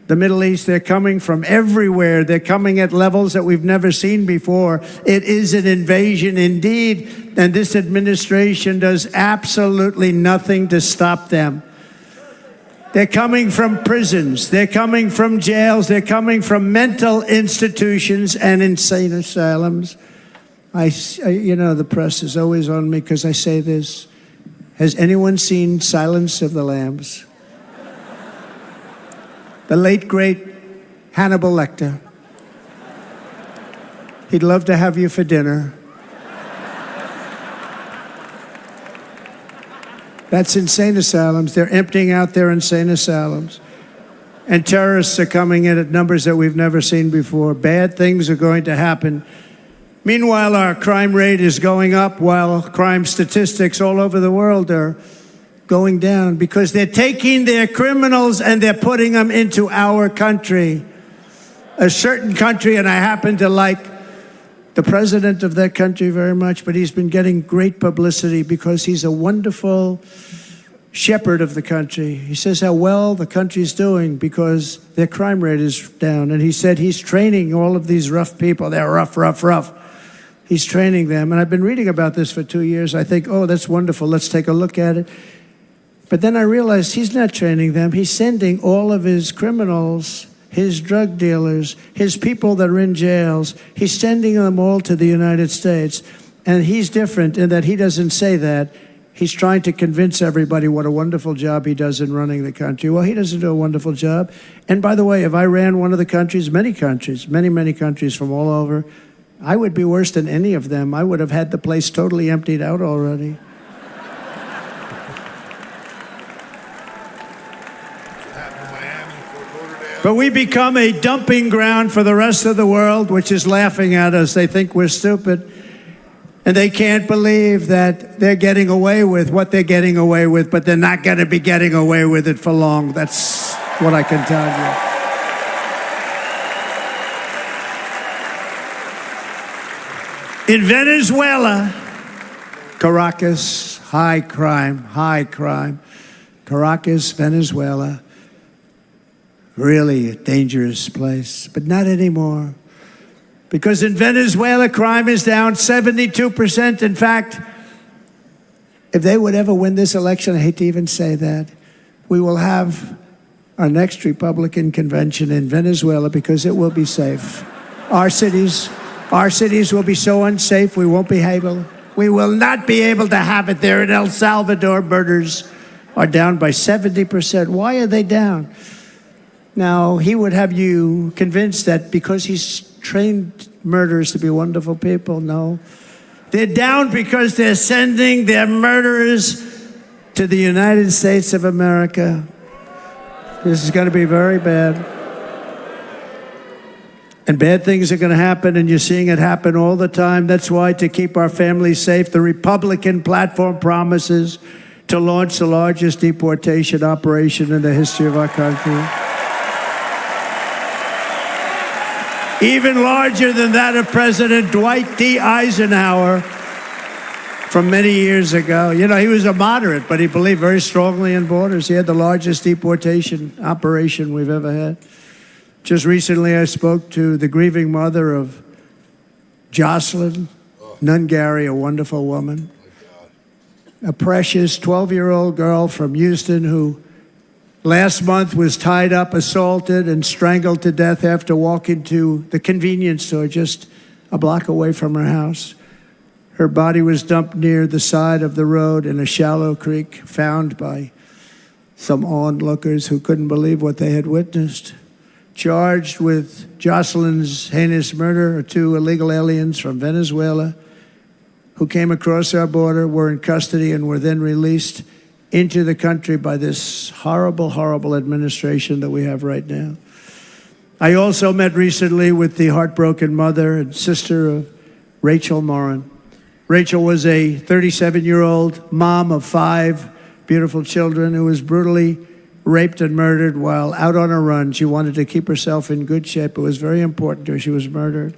the Middle East. They're coming from everywhere. They're coming at levels that we've never seen before. It is an invasion indeed, and this administration does absolutely nothing to stop them. They're coming from prisons. They're coming from jails. They're coming from mental institutions and insane asylums. The press is always on me because I say this. Has anyone seen Silence of the Lambs? The late, great Hannibal Lecter. He'd love to have you for dinner. That's insane asylums. They're emptying out their insane asylums. And terrorists are coming in at numbers that we've never seen before. Bad things are going to happen. Meanwhile, our crime rate is going up, while crime statistics all over the world are going down, because they're taking their criminals and they're putting them into our country. A certain country, and I happen to like the president of that country very much, but he's been getting great publicity because he's a wonderful shepherd of the country. He says how well the country's doing because their crime rate is down. And he said he's training all of these rough people. They're rough. He's training them. And I've been reading about this for 2 years. I think, oh, that's wonderful. Let's take a look at it. But then I realized he's not training them. He's sending all of his criminals, his drug dealers, his people that are in jails, he's sending them all to the United States. And he's different in that he doesn't say that. He's trying to convince everybody what a wonderful job he does in running the country. Well, he doesn't do a wonderful job. And by the way, if I ran one of the countries, many countries from all over, I would be worse than any of them. I would have had the place totally emptied out already. But we become a dumping ground for the rest of the world, which is laughing at us. They think we're stupid. And they can't believe that they're getting away with what they're getting away with, but they're not going to be getting away with it for long. That's what I can tell you. In Venezuela, Caracas, high crime. Caracas, Venezuela, really a dangerous place, but not anymore. Because in Venezuela, crime is down 72%. In fact, if they would ever win this election, I hate to even say that, we will have our next Republican convention in Venezuela because it will be safe. Our cities will be so unsafe, we won't be able We will not be able to have it there in El Salvador. Murders are down by 70%. Why are they down? Now, he would have you convinced that because he's trained murderers to be wonderful people. No. They're down because they're sending their murderers to the United States of America. This is going to be very bad. And bad things are going to happen, and you're seeing it happen all the time. That's why, to keep our families safe, the Republican platform promises to launch the largest deportation operation in the history of our country. Even larger than that of President Dwight D. Eisenhower from many years ago. You know, he was a moderate, but he believed very strongly in borders. He had the largest deportation operation we've ever had. Just recently, I spoke to the grieving mother of Jocelyn Nungary, a wonderful woman, a precious 12-year-old girl from Houston who last month was tied up, assaulted, and strangled to death after walking to the convenience store just a block away from her house. Her body was dumped near the side of the road in a shallow creek, found by some onlookers who couldn't believe what they had witnessed. Charged with Jocelyn's heinous murder are 2 illegal aliens from Venezuela who came across our border, were in custody, and were then released into the country by this horrible, horrible administration that we have right now. I also met recently with the heartbroken mother and sister of Rachel Morin. Rachel was a 37-year-old mom of 5 beautiful children who was brutally raped and murdered while out on a run. She wanted to keep herself in good shape. It was very important to her. She was murdered.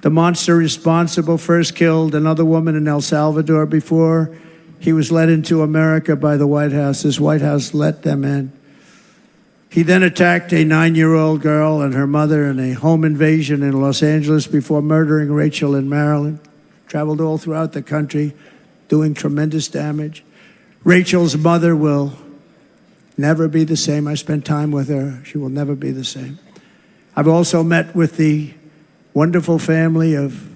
The monster responsible first killed another woman in El Salvador before he was led into America by the White House. This White House let them in. He then attacked a 9-year-old girl and her mother in a home invasion in Los Angeles before murdering Rachel in Maryland. Traveled all throughout the country, doing tremendous damage. Rachel's mother will never be the same. I spent time with her. She will never be the same. I've also met with the wonderful family of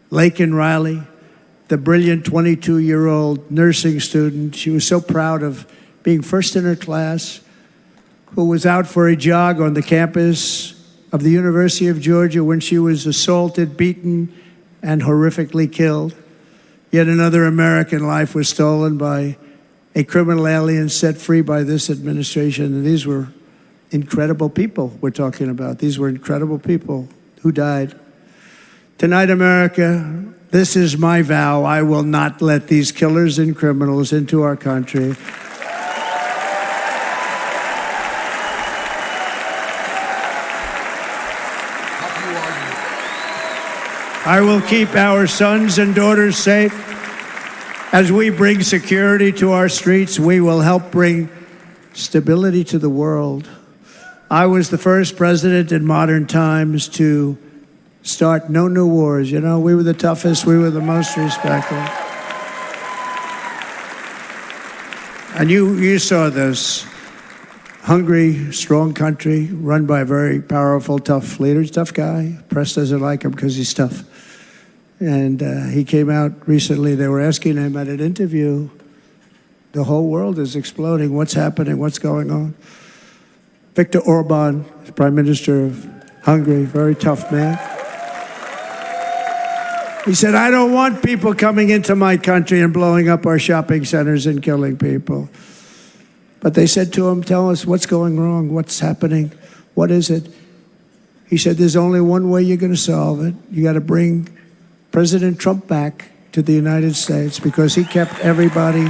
Laken Riley, the brilliant 22-year-old nursing student. She was so proud of being first in her class, who was out for a jog on the campus of the University of Georgia when she was assaulted, beaten, and horrifically killed. Yet another American life was stolen by a criminal alien set free by this administration. And these were incredible people we're talking about. These were incredible people who died. Tonight, America, this is my vow. I will not let these killers and criminals into our country. I will keep our sons and daughters safe. As we bring security to our streets, we will help bring stability to the world. I was the first president in modern times to start no new wars. You know, we were the toughest, we were the most respected. And you saw this. Hungry, strong country, run by a very powerful, tough leader. He's a tough guy. Press doesn't like him because he's tough. And he came out recently. They were asking him at an interview, the whole world is exploding. What's happening? What's going on? Viktor Orban, Prime Minister of Hungary, very tough man. He said, I don't want people coming into my country and blowing up our shopping centers and killing people. But they said to him, tell us what's going wrong, what's happening, what is it? He said, there's only one way you're going to solve it. You got to bring President Trump back to the United States because he kept everybody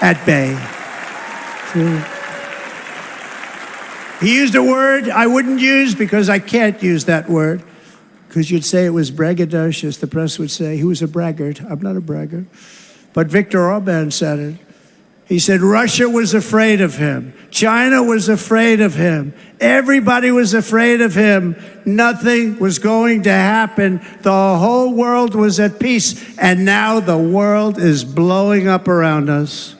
at bay. He used a word I wouldn't use because I can't use that word, because you'd say it was braggadocious. The press would say he was a braggart. I'm not a braggart. But Viktor Orban said it. He said Russia was afraid of him. China was afraid of him. Everybody was afraid of him. Nothing was going to happen. The whole world was at peace. And now the world is blowing up around us.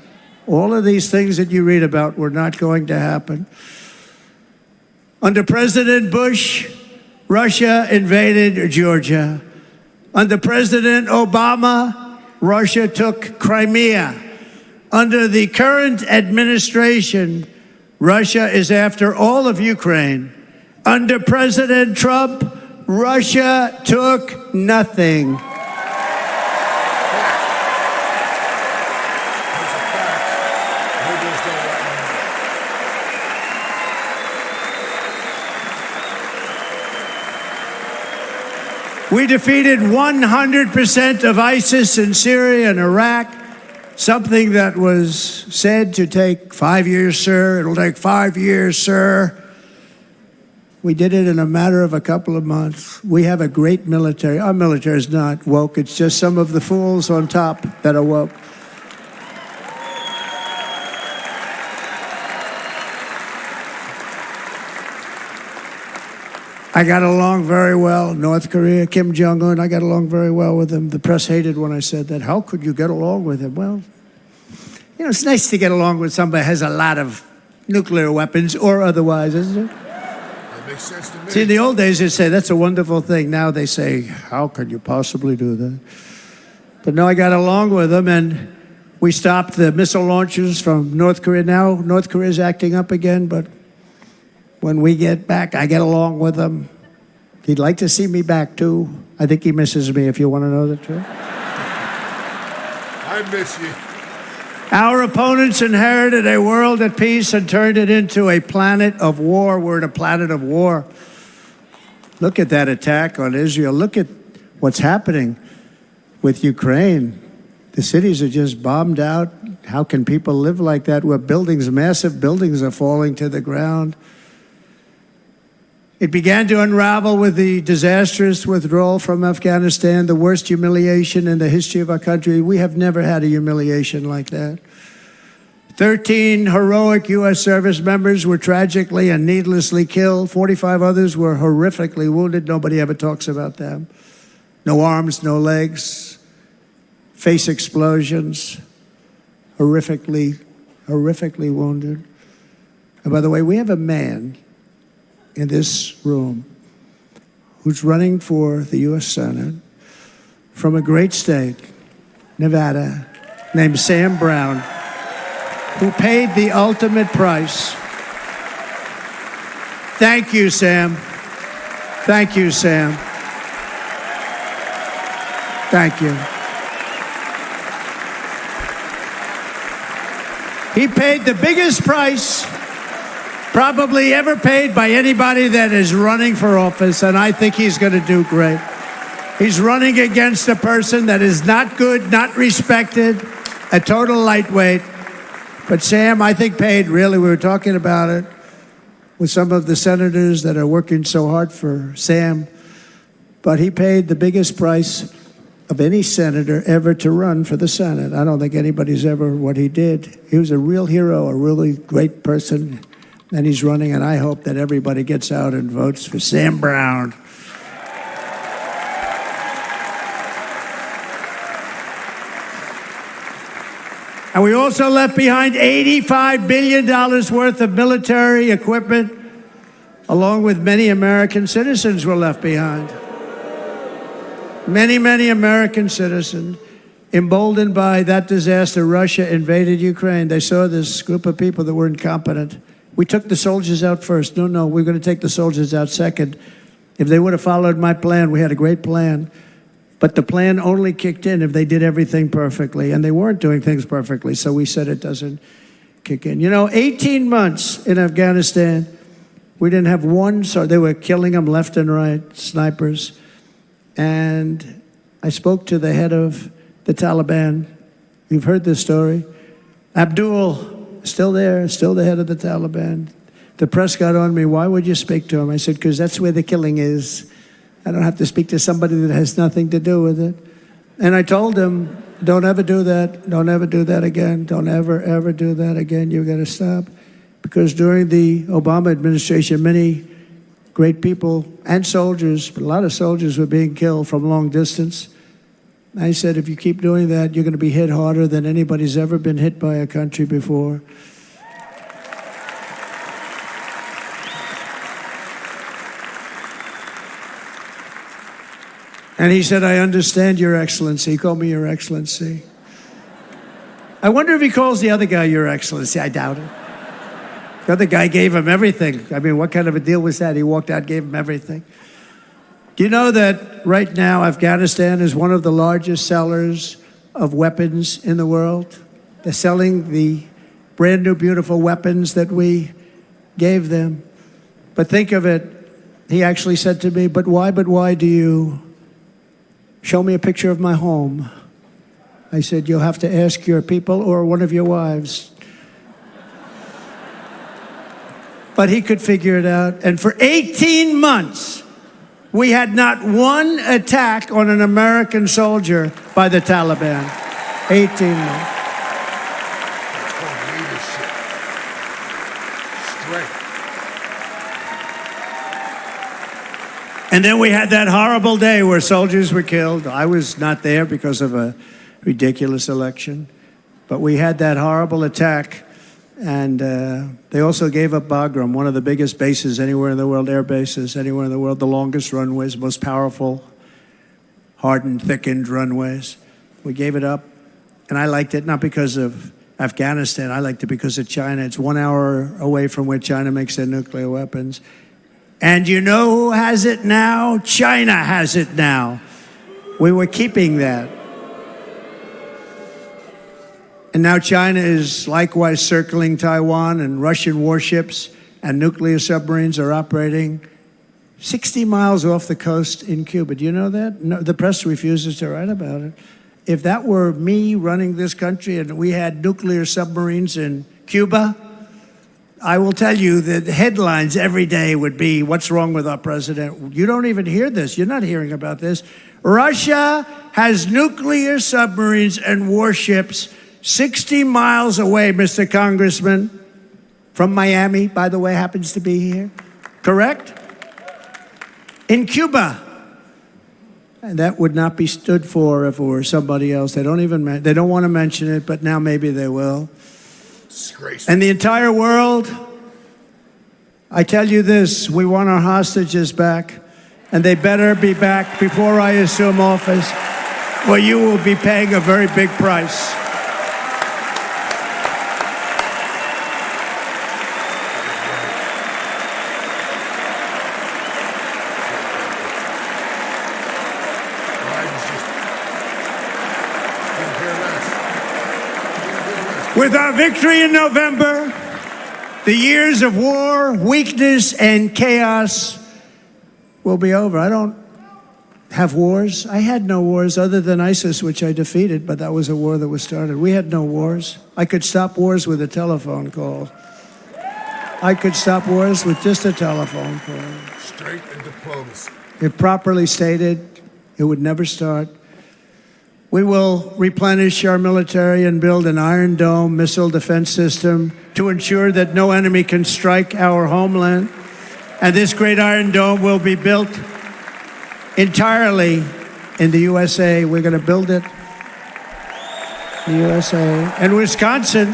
All of these things that you read about were not going to happen. Under President Bush, Russia invaded Georgia. Under President Obama, Russia took Crimea. Under the current administration, Russia is after all of Ukraine. Under President Trump, Russia took nothing. Those are facts. Liberals don't want to know. We defeated 100% of ISIS in Syria and Iraq, something that was said to take 5 years, sir. It'll take 5 years, sir. We did it in a matter of a couple of months. We have a great military. Our military is not woke. It's just some of the fools on top that are woke. I got along very well. North Korea, Kim Jong-un, I got along very well with him. The press hated when I said that. How could you get along with him? Well, you know, it's nice to get along with somebody who has a lot of nuclear weapons or otherwise, isn't it? That makes sense to me. See, in the old days, they'd say, that's a wonderful thing. Now they say, how could you possibly do that? But no, I got along with them, and we stopped the missile launches from North Korea. Now North Korea is acting up again, but when we get back, I get along with him. He'd like to see me back, too. I think he misses me, if you want to know the truth. I miss you. Our opponents inherited a world at peace and turned it into a planet of war. We're in a planet of war. Look at that attack on Israel. Look at what's happening with Ukraine. The cities are just bombed out. How can people live like that where buildings, massive buildings, are falling to the ground? It began to unravel with the disastrous withdrawal from Afghanistan, the worst humiliation in the history of our country. We have never had a humiliation like that. 13 heroic U.S. service members were tragically and needlessly killed. 45 others were horrifically wounded. Nobody ever talks about them. No arms, no legs, face explosions, horrifically wounded. And by the way, we have a man in this room who's running for the U.S. Senate from a great state, Nevada, named Sam Brown, who paid the ultimate price. Thank you, Sam. Thank you, Sam. Thank you. He paid the biggest price probably ever paid by anybody that is running for office, and I think he's going to do great. He's running against a person that is not good, not respected, a total lightweight. But Sam, I think, paid, really, we were talking about it with some of the senators that are working so hard for Sam, but he paid the biggest price of any senator ever to run for the Senate. I don't think anybody's ever what he did. He was a real hero, a really great person. And he's running, and I hope that everybody gets out and votes for Sam Brown. And we also left behind $85 billion worth of military equipment, along with many American citizens were left behind. Many American citizens. Emboldened by that disaster, Russia invaded Ukraine. They saw this group of people that were incompetent. We took the soldiers out first. No, we're going to take the soldiers out second. If they would have followed my plan, we had a great plan. But the plan only kicked in if they did everything perfectly. And they weren't doing things perfectly, so we said it doesn't kick in. You know, 18 months in Afghanistan, we didn't have one, so they were killing them left and right, snipers. And I spoke to the head of the Taliban. You've heard this story. Abdul, still there, still the head of the Taliban. The press got on me. Why would you speak to him? I said, because that's where the killing is. I don't have to speak to somebody that has nothing to do with it. And I told him, don't ever do that. Don't ever do that again. Don't ever do that again. You've got to stop. Because during the Obama administration, many great people and soldiers, but a lot of soldiers were being killed from long distance. I said, if you keep doing that, you're going to be hit harder than anybody's ever been hit by a country before. And he said, I understand, Your Excellency. He called me Your Excellency. I wonder if he calls the other guy Your Excellency. I doubt it. The other guy gave him everything. I mean, what kind of a deal was that? He walked out, gave him everything. Do you know that right now Afghanistan is one of the largest sellers of weapons in the world? They're selling the brand new, beautiful weapons that we gave them. But think of it, he actually said to me, but why do you show me a picture of my home? I said, you'll have to ask your people or one of your wives. But he could figure it out. And for 18 months, we had not one attack on an American soldier by the Taliban. 18 months. It's called leadership. Strength. And then we had that horrible day where soldiers were killed. I was not there because of a ridiculous election. But we had that horrible attack. And they also gave up Bagram, one of the biggest bases anywhere in the world, air bases anywhere in the world, the longest runways, most powerful, hardened, thickened runways. We gave it up. And I liked it not because of Afghanistan. I liked it because of China. It's 1 hour away from where China makes their nuclear weapons. And you know who has it now? China has it now. We were keeping that. And now China is likewise circling Taiwan, and Russian warships and nuclear submarines are operating 60 miles off the coast in Cuba. Do you know that? No, the press refuses to write about it. If that were me running this country and we had nuclear submarines in Cuba, I will tell you that the headlines every day would be, what's wrong with our president? You don't even hear this. You're not hearing about this. Russia has nuclear submarines and warships 60 miles away, Mr. Congressman, from Miami, by the way, happens to be here. Correct? In Cuba. And that would not be stood for if it were somebody else. They don't want to mention it, but now maybe they will. Disgraceful. And the entire world, I tell you this, we want our hostages back, and they better be back before I assume office, or you will be paying a very big price. With our victory in November, the years of war, weakness, and chaos will be over. I don't have wars. I had no wars other than ISIS, which I defeated, but that was a war that was started. We had no wars. I could stop wars with a telephone call. I could stop wars with just a telephone call. Strength and diplomacy. If properly stated, it would never start. We will replenish our military and build an Iron Dome missile defense system to ensure that no enemy can strike our homeland. And this great Iron Dome will be built entirely in the USA. We're going to build it in the USA. And Wisconsin,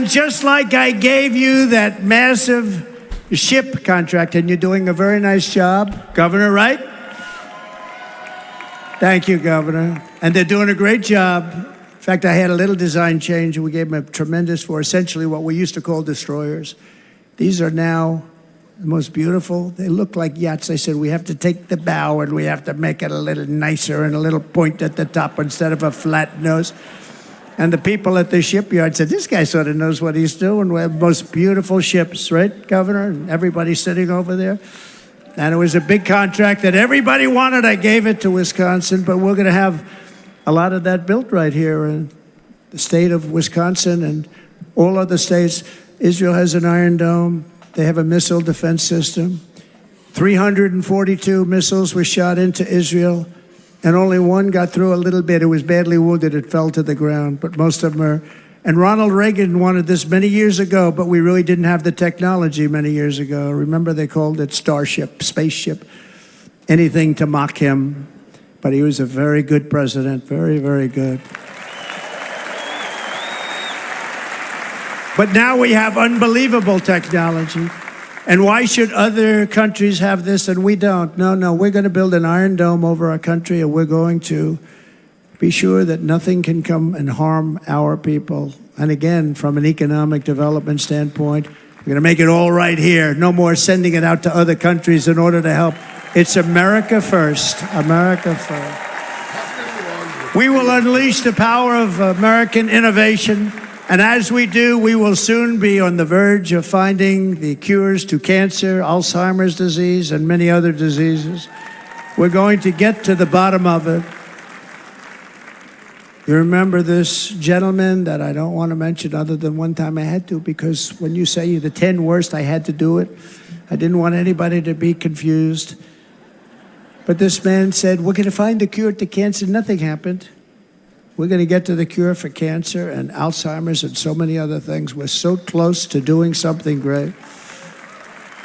just like I gave you that massive ship contract, and you're doing a very nice job, Governor, right? Thank you, Governor. And they're doing a great job. In fact, I had a little design change, and we gave them a tremendous for essentially what we used to call destroyers. These are now the most beautiful. They look like yachts. I said, we have to take the bow, and we have to make it a little nicer and a little point at the top instead of a flat nose. And the people at the shipyard said, this guy sort of knows what he's doing. We have the most beautiful ships, right, Governor? And everybody's sitting over there. And it was a big contract that everybody wanted. I gave it to Wisconsin, but we're going to have a lot of that built right here in the state of Wisconsin and all other states. Israel has an Iron Dome. They have a missile defense system. 342 missiles were shot into Israel, and only one got through a little bit. It was badly wounded. It fell to the ground, but most of them are. And Ronald Reagan wanted this many years ago, but we really didn't have the technology many years ago. Remember, they called it Starship, spaceship, anything to mock him. But he was a very good president, very, very good. But now we have unbelievable technology. And why should other countries have this and we don't? No, we're going to build an iron dome over our country, and we're going to be sure that nothing can come and harm our people. And again, from an economic development standpoint, we're going to make it all right here. No more sending it out to other countries in order to help. It's America first. America first. We will unleash the power of American innovation. And as we do, we will soon be on the verge of finding the cures to cancer, Alzheimer's disease, and many other diseases. We're going to get to the bottom of it. You remember this gentleman that I don't want to mention other than one time I had to, because when you say the 10 worst, I had to do it. I didn't want anybody to be confused. But this man said, we're going to find the cure to cancer. Nothing happened. We're going to get to the cure for cancer and Alzheimer's and so many other things. We're so close to doing something great.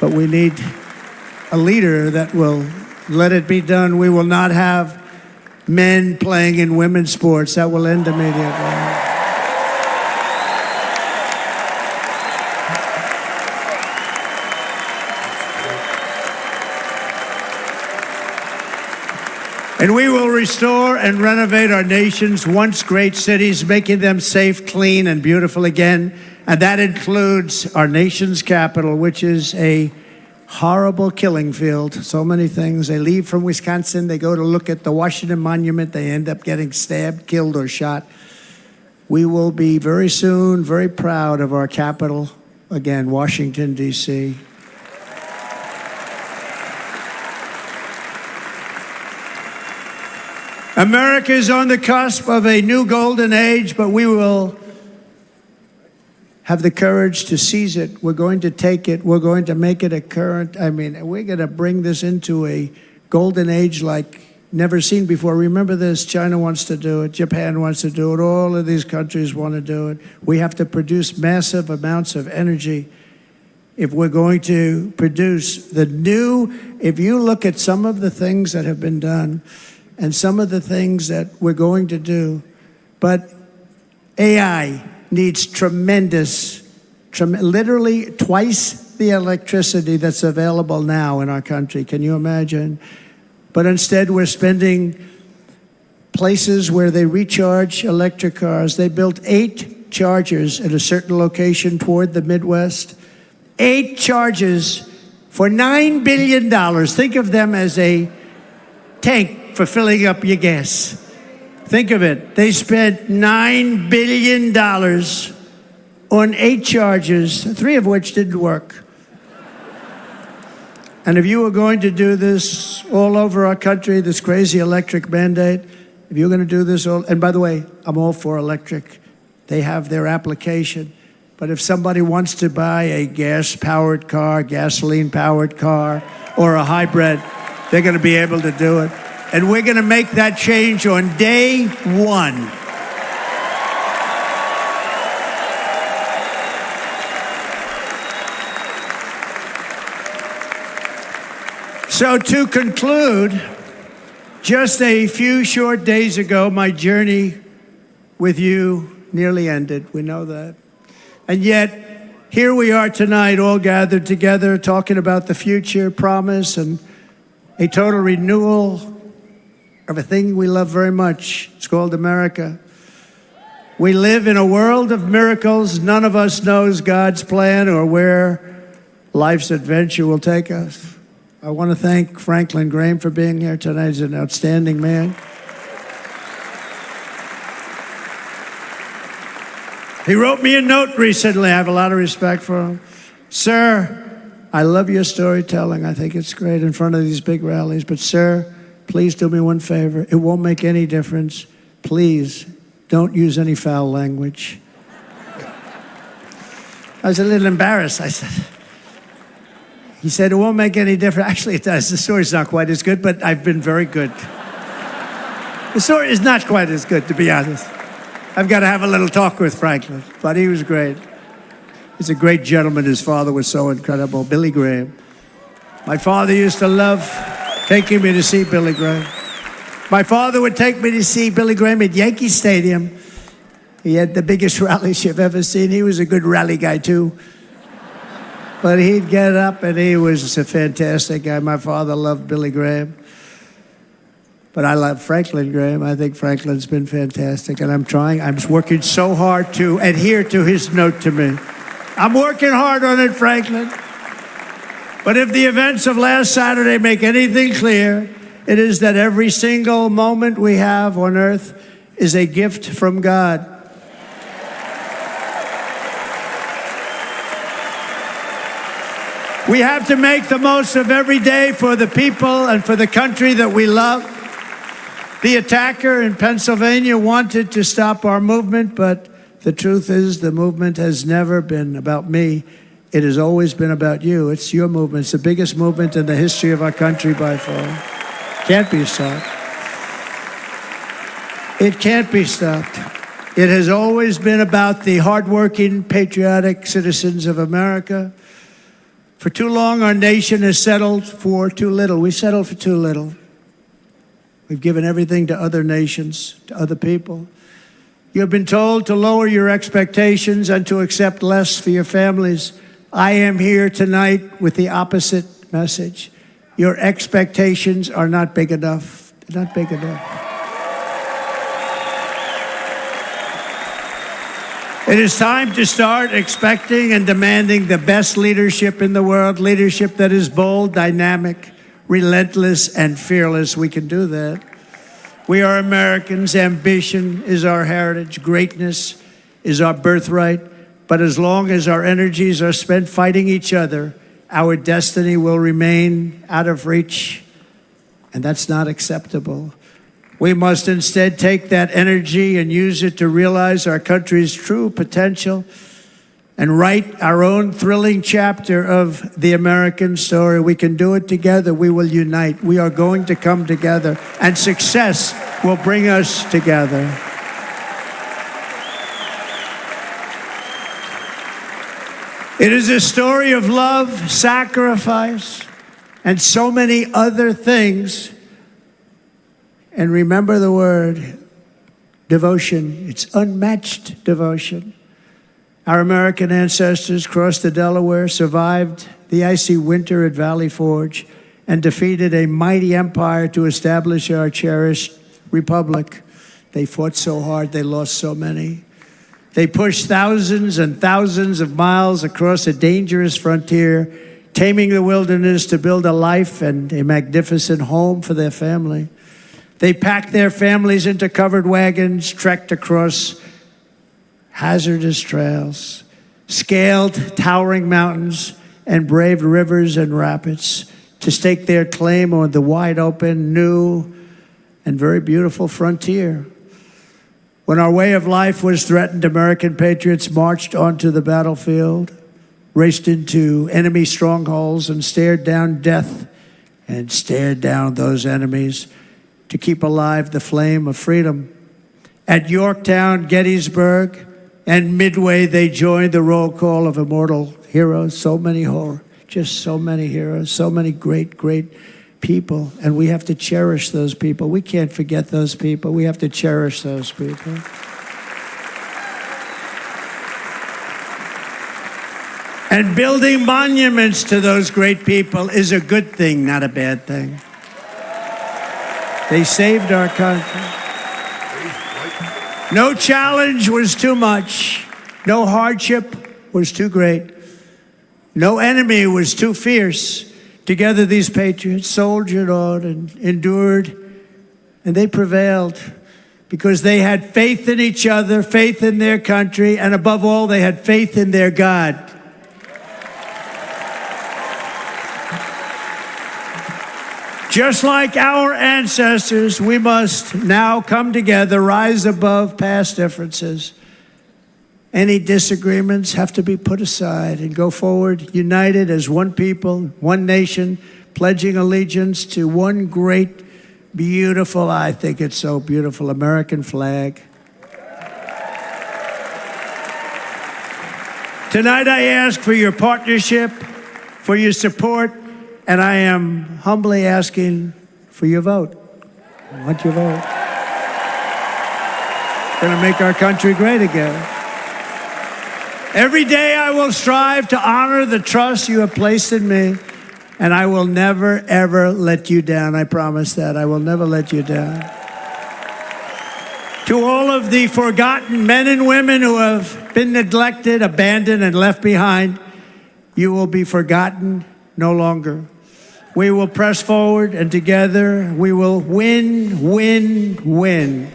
But we need a leader that will let it be done. We will not have men playing in women's sports. That will end immediately. And we will restore and renovate our nation's once great cities, making them safe, clean, and beautiful again. And that includes our nation's capital, which is a horrible killing field. So many things. They leave from Wisconsin, they go to look at the Washington Monument, they end up getting stabbed, killed, or shot. We will be very soon very proud of our capital, again, Washington, D.C. America is on the cusp of a new golden age, but we will have the courage to seize it. We're going to take it. We're going to make it a current. We're going to bring this into a golden age like never seen before. Remember this, China wants to do it. Japan wants to do it. All of these countries want to do it. We have to produce massive amounts of energy if we're going to produce the new. If you look at some of the things that have been done and some of the things that we're going to do, but AI needs literally twice the electricity that's available now in our country. Can you imagine? But instead, we're spending places where they recharge electric cars. They built 8 chargers at a certain location toward the Midwest. 8 chargers for $9 billion. Think of them as a tank for filling up your gas. Think of it. They spent $9 billion on 8 chargers, 3 of which didn't work. And if you were going to do this all over our country, this crazy electric mandate, if you're going to do this all, and by the way, I'm all for electric. They have their application. But if somebody wants to buy a gas-powered car, gasoline-powered car, or a hybrid, they're going to be able to do it. And we're going to make that change on day 1. So to conclude, just a few short days ago, my journey with you nearly ended. We know that. And yet, here we are tonight, all gathered together, talking about the future, promise, and a total renewal of a thing we love very much. It's called America. We live in a world of miracles. None of us knows God's plan or where life's adventure will take us. I want to thank Franklin Graham for being here tonight. He's an outstanding man. He wrote me a note recently. I have a lot of respect for him. Sir, I love your storytelling. I think it's great in front of these big rallies. But sir, please do me one favor. It won't make any difference. Please don't use any foul language. I was a little embarrassed. He said, it won't make any difference. Actually, it does. The story's not quite as good, but I've been very good. The story is not quite as good, to be honest. I've got to have a little talk with Franklin, but he was great. He's a great gentleman. His father was so incredible, Billy Graham. My father used to love taking me to see Billy Graham. My father would take me to see Billy Graham at Yankee Stadium. He had the biggest rallies you've ever seen. He was a good rally guy, too. But he'd get up, and he was a fantastic guy. My father loved Billy Graham. But I love Franklin Graham. I think Franklin's been fantastic, and I'm working so hard to adhere to his note to me. I'm working hard on it, Franklin. But if the events of last Saturday make anything clear, it is that every single moment we have on earth is a gift from God. We have to make the most of every day for the people and for the country that we love. The attacker in Pennsylvania wanted to stop our movement, but the truth is the movement has never been about me. It has always been about you. It's your movement. It's the biggest movement in the history of our country by far. Can't be stopped. It can't be stopped. It has always been about the hardworking, patriotic citizens of America. For too long, our nation has settled for too little. We settled for too little. We've given everything to other nations, to other people. You have been told to lower your expectations and to accept less for your families. I am here tonight with the opposite message. Your expectations are not big enough. They're not big enough. It is time to start expecting and demanding the best leadership in the world, leadership that is bold, dynamic, relentless, and fearless. We can do that. We are Americans. Ambition is our heritage. Greatness is our birthright. But as long as our energies are spent fighting each other, our destiny will remain out of reach, and that's not acceptable. We must instead take that energy and use it to realize our country's true potential and write our own thrilling chapter of the American story. We can do it together. We will unite. We are going to come together, and success will bring us together. It is a story of love, sacrifice, and so many other things. And remember the word devotion. It's unmatched devotion. Our American ancestors crossed the Delaware, survived the icy winter at Valley Forge, and defeated a mighty empire to establish our cherished republic. They fought so hard, they lost so many. They pushed thousands and thousands of miles across a dangerous frontier, taming the wilderness to build a life and a magnificent home for their family. They packed their families into covered wagons, trekked across hazardous trails, scaled towering mountains, and braved rivers and rapids to stake their claim on the wide open, new, and very beautiful frontier. When our way of life was threatened, American patriots marched onto the battlefield, raced into enemy strongholds, and stared down death and stared down those enemies to keep alive the flame of freedom. At Yorktown, Gettysburg, and Midway, they joined the roll call of immortal heroes. So many just so many heroes, so many great, great people. And we have to cherish those people. We can't forget those people. We have to cherish those people. And building monuments to those great people is a good thing, not a bad thing. They saved our country. No challenge was too much. No hardship was too great. No enemy was too fierce. Together, these patriots soldiered on and endured, and they prevailed because they had faith in each other, faith in their country, and above all, they had faith in their God. Just like our ancestors, we must now come together, rise above past differences. Any disagreements have to be put aside and go forward, united as one people, one nation, pledging allegiance to one great, beautiful, I think it's so beautiful, American flag. Tonight I ask for your partnership, for your support, and I am humbly asking for your vote. I want your vote. We're going to make our country great again. Every day I will strive to honor the trust you have placed in me, and I will never, ever let you down. I promise that. I will never let you down. To all of the forgotten men and women who have been neglected, abandoned, and left behind, you will be forgotten no longer. We will press forward, and together we will win, win, win.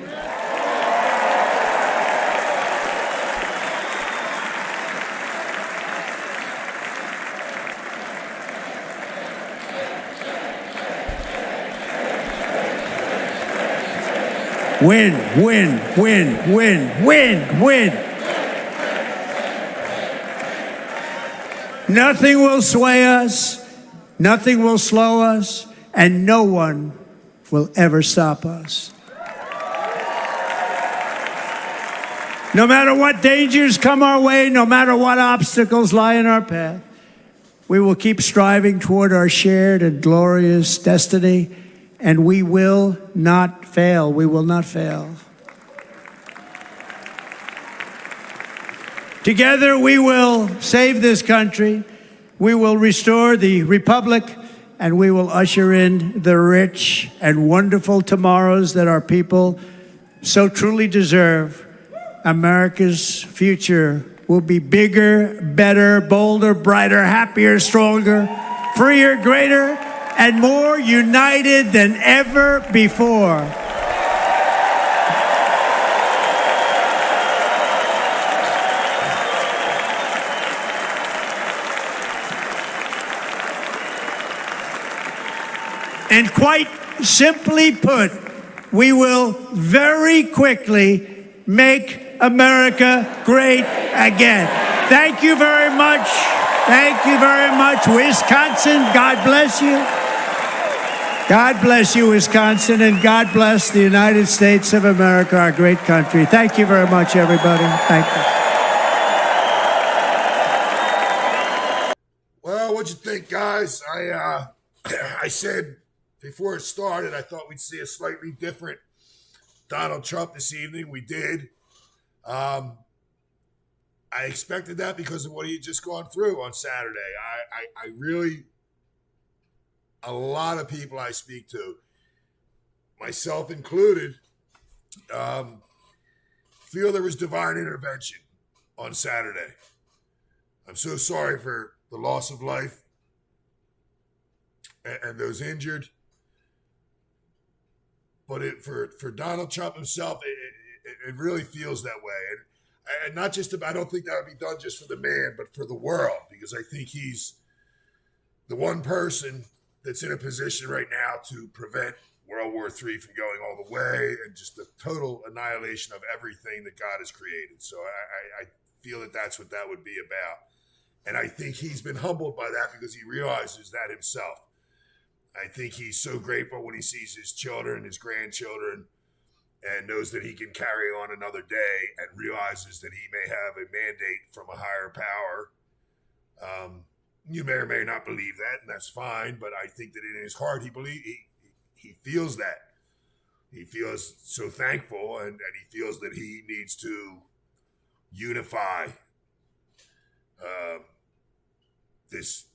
Win, win, win, win, win, win. Nothing will sway us, nothing will slow us, and no one will ever stop us. No matter what dangers come our way, no matter what obstacles lie in our path, we will keep striving toward our shared and glorious destiny. And we will not fail. We will not fail. Together we will save this country. We will restore the republic, and we will usher in the rich and wonderful tomorrows that our people so truly deserve. America's future will be bigger, better, bolder, brighter, happier, stronger, freer, greater, and more united than ever before. And quite simply put, we will very quickly make America great again. Thank you very much. Thank you very much, Wisconsin. God bless you. God bless you, Wisconsin, and God bless the United States of America, our great country. Thank you very much, everybody. Thank you. Well, what'd you think, guys? I said before it started, I thought we'd see a slightly different Donald Trump this evening. We did. I expected that because of what he had just gone through on Saturday. I really, a lot of people I speak to, myself included, feel there was divine intervention on Saturday. I'm so sorry for the loss of life and those injured. But for Donald Trump himself, it really feels that way. And not just, I don't think that would be done just for the man, but for the world, because I think he's the one person that's in a position right now to prevent World War III from going all the way and just the total annihilation of everything that God has created. So I feel that that's what that would be about. And I think he's been humbled by that because he realizes that himself. I think he's so grateful when he sees his children, his grandchildren, and knows that he can carry on another day and realizes that he may have a mandate from a higher power. You may or may not believe that, and that's fine, but I think that in his heart he feels that. He feels so thankful, and he feels that he needs to unify this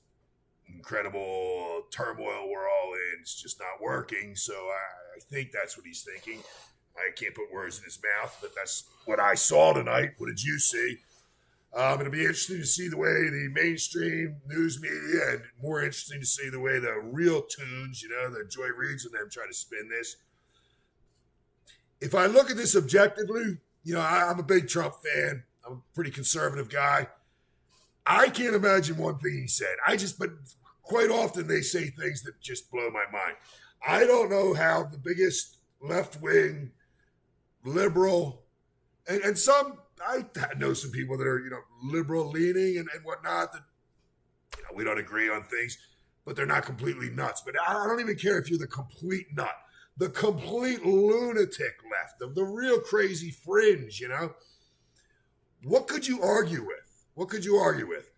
incredible turmoil we're all in. It's just not working, so I think that's what he's thinking. I can't put words in his mouth, but that's what I saw tonight. What did you see? It'll be interesting to see the way the mainstream news media, and more interesting to see the way the real tunes, the Joy Reids and them try to spin this. If I look at this objectively, I'm a big Trump fan. I'm a pretty conservative guy. I can't imagine one thing he said. But quite often they say things that just blow my mind. I don't know how the biggest left-wing liberal, and some, I know some people that are, liberal leaning and whatnot, that, we don't agree on things, but they're not completely nuts. But I don't even care if you're the complete nut, the complete lunatic left, the real crazy fringe, What could you argue with?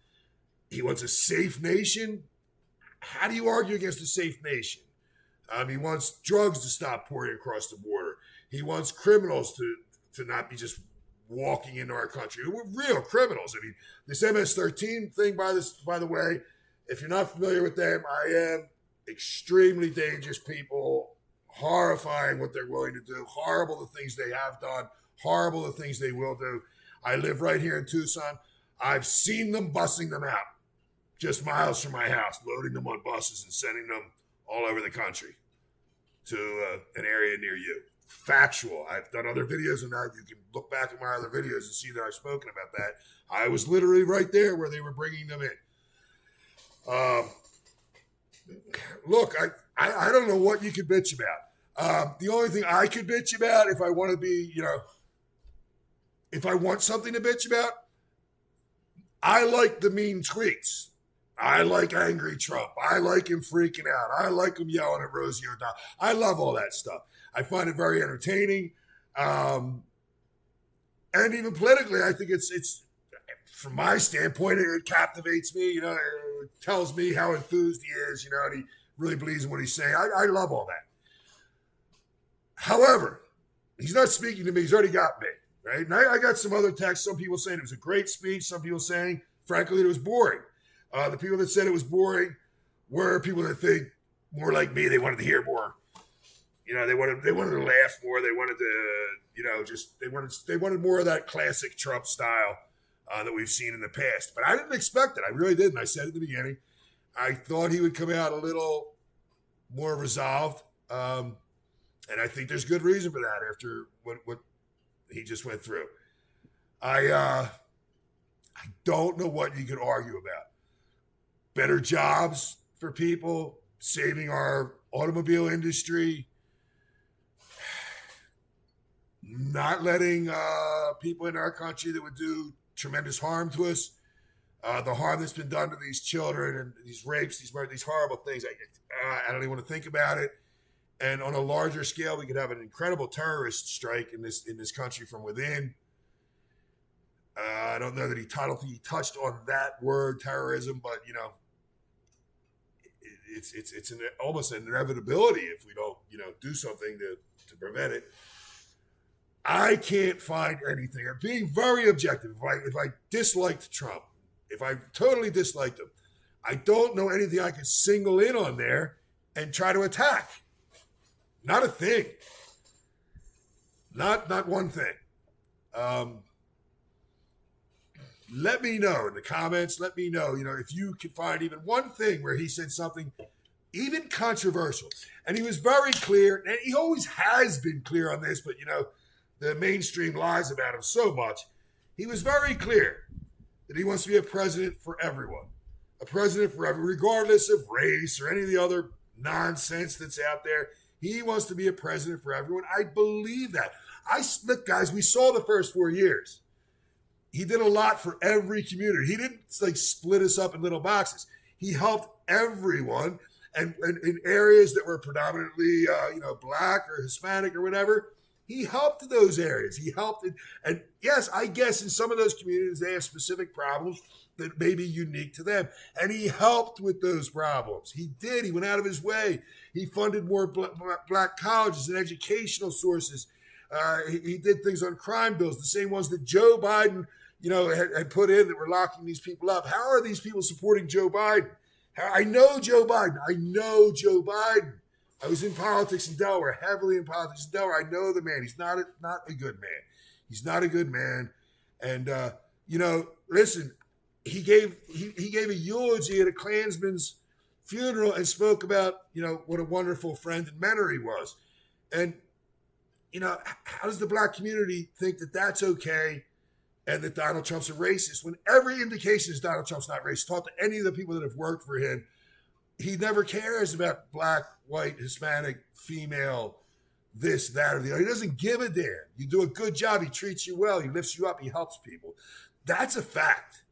He wants a safe nation. How do you argue against a safe nation? He wants drugs to stop pouring across the border. He wants criminals to not be just walking into our country. We're real criminals. I mean, this MS-13 thing, by the way, if you're not familiar with them, I am extremely dangerous people, horrifying what they're willing to do, horrible the things they have done, horrible the things they will do. I live right here in Tucson. I've seen them bussing them out just miles from my house, loading them on buses and sending them all over the country to an area near you. Factual. I've done other videos on that. You can look back at my other videos and see that I've spoken about that. I was literally right there where they were bringing them in. Look, I don't know what you could bitch about. The only thing I could bitch about, if I want to be, if I want something to bitch about, I like the mean tweets. I like angry Trump. I like him freaking out. I like him yelling at Rosie O'Donnell. I love all that stuff. I find it very entertaining. And even politically, I think it's from my standpoint, it captivates me. It tells me how enthused he is, and he really believes in what he's saying. I love all that. However, he's not speaking to me. He's already got me, right? And I got some other texts. Some people saying it was a great speech. Some people saying, frankly, it was boring. The people that said it was boring were people that think more like me. They wanted to hear more. They wanted to laugh more. They wanted to, they wanted more of that classic Trump style that we've seen in the past. But I didn't expect it. I really didn't. I said at the beginning, I thought he would come out a little more resolved. And I think there's good reason for that after what he just went through. I don't know what you could argue about. Better jobs for people, saving our automobile industry, not letting people in our country that would do tremendous harm to us, the harm that's been done to these children and these rapes, these murders, these horrible things. I don't even want to think about it. And on a larger scale, we could have an incredible terrorist strike in this country from within. I don't know that I don't think he touched on that word, terrorism, but it's almost an inevitability if we don't do something to prevent it. I can't find anything. I'm being very objective. If I disliked Trump, if I totally disliked him, I don't know anything I could single in on there and try to attack. Not a thing. Not one thing. Let me know in the comments. Let me know, if you can find even one thing where he said something even controversial. And he was very clear, and he always has been clear on this, but, the mainstream lies about him so much. He was very clear that he wants to be a president for everyone. A president for everyone, regardless of race or any of the other nonsense that's out there. He wants to be a president for everyone. I believe that. Look, guys, we saw the first 4 years. He did a lot for every community. He didn't split us up in little boxes. He helped everyone, and in areas that were predominantly, black or Hispanic or whatever, he helped those areas. He helped, and yes, I guess in some of those communities they have specific problems that may be unique to them, and he helped with those problems. He did. He went out of his way. He funded more black colleges and educational sources. He did things on crime bills, the same ones that Joe Biden, had put in that were locking these people up. How are these people supporting Joe Biden? I know Joe Biden. I was in politics in Delaware, heavily in politics in Delaware. I know the man. He's not a good man. He's not a good man. And listen, he gave a eulogy at a Klansman's funeral and spoke about what a wonderful friend and mentor he was. And how does the black community think that that's okay and that Donald Trump's a racist when every indication is Donald Trump's not racist? Talk to any of the people that have worked for him. He never cares about black, white, Hispanic, female, this, that, or the other. He doesn't give a damn. You do a good job. He treats you well. He lifts you up. He helps people. That's a fact.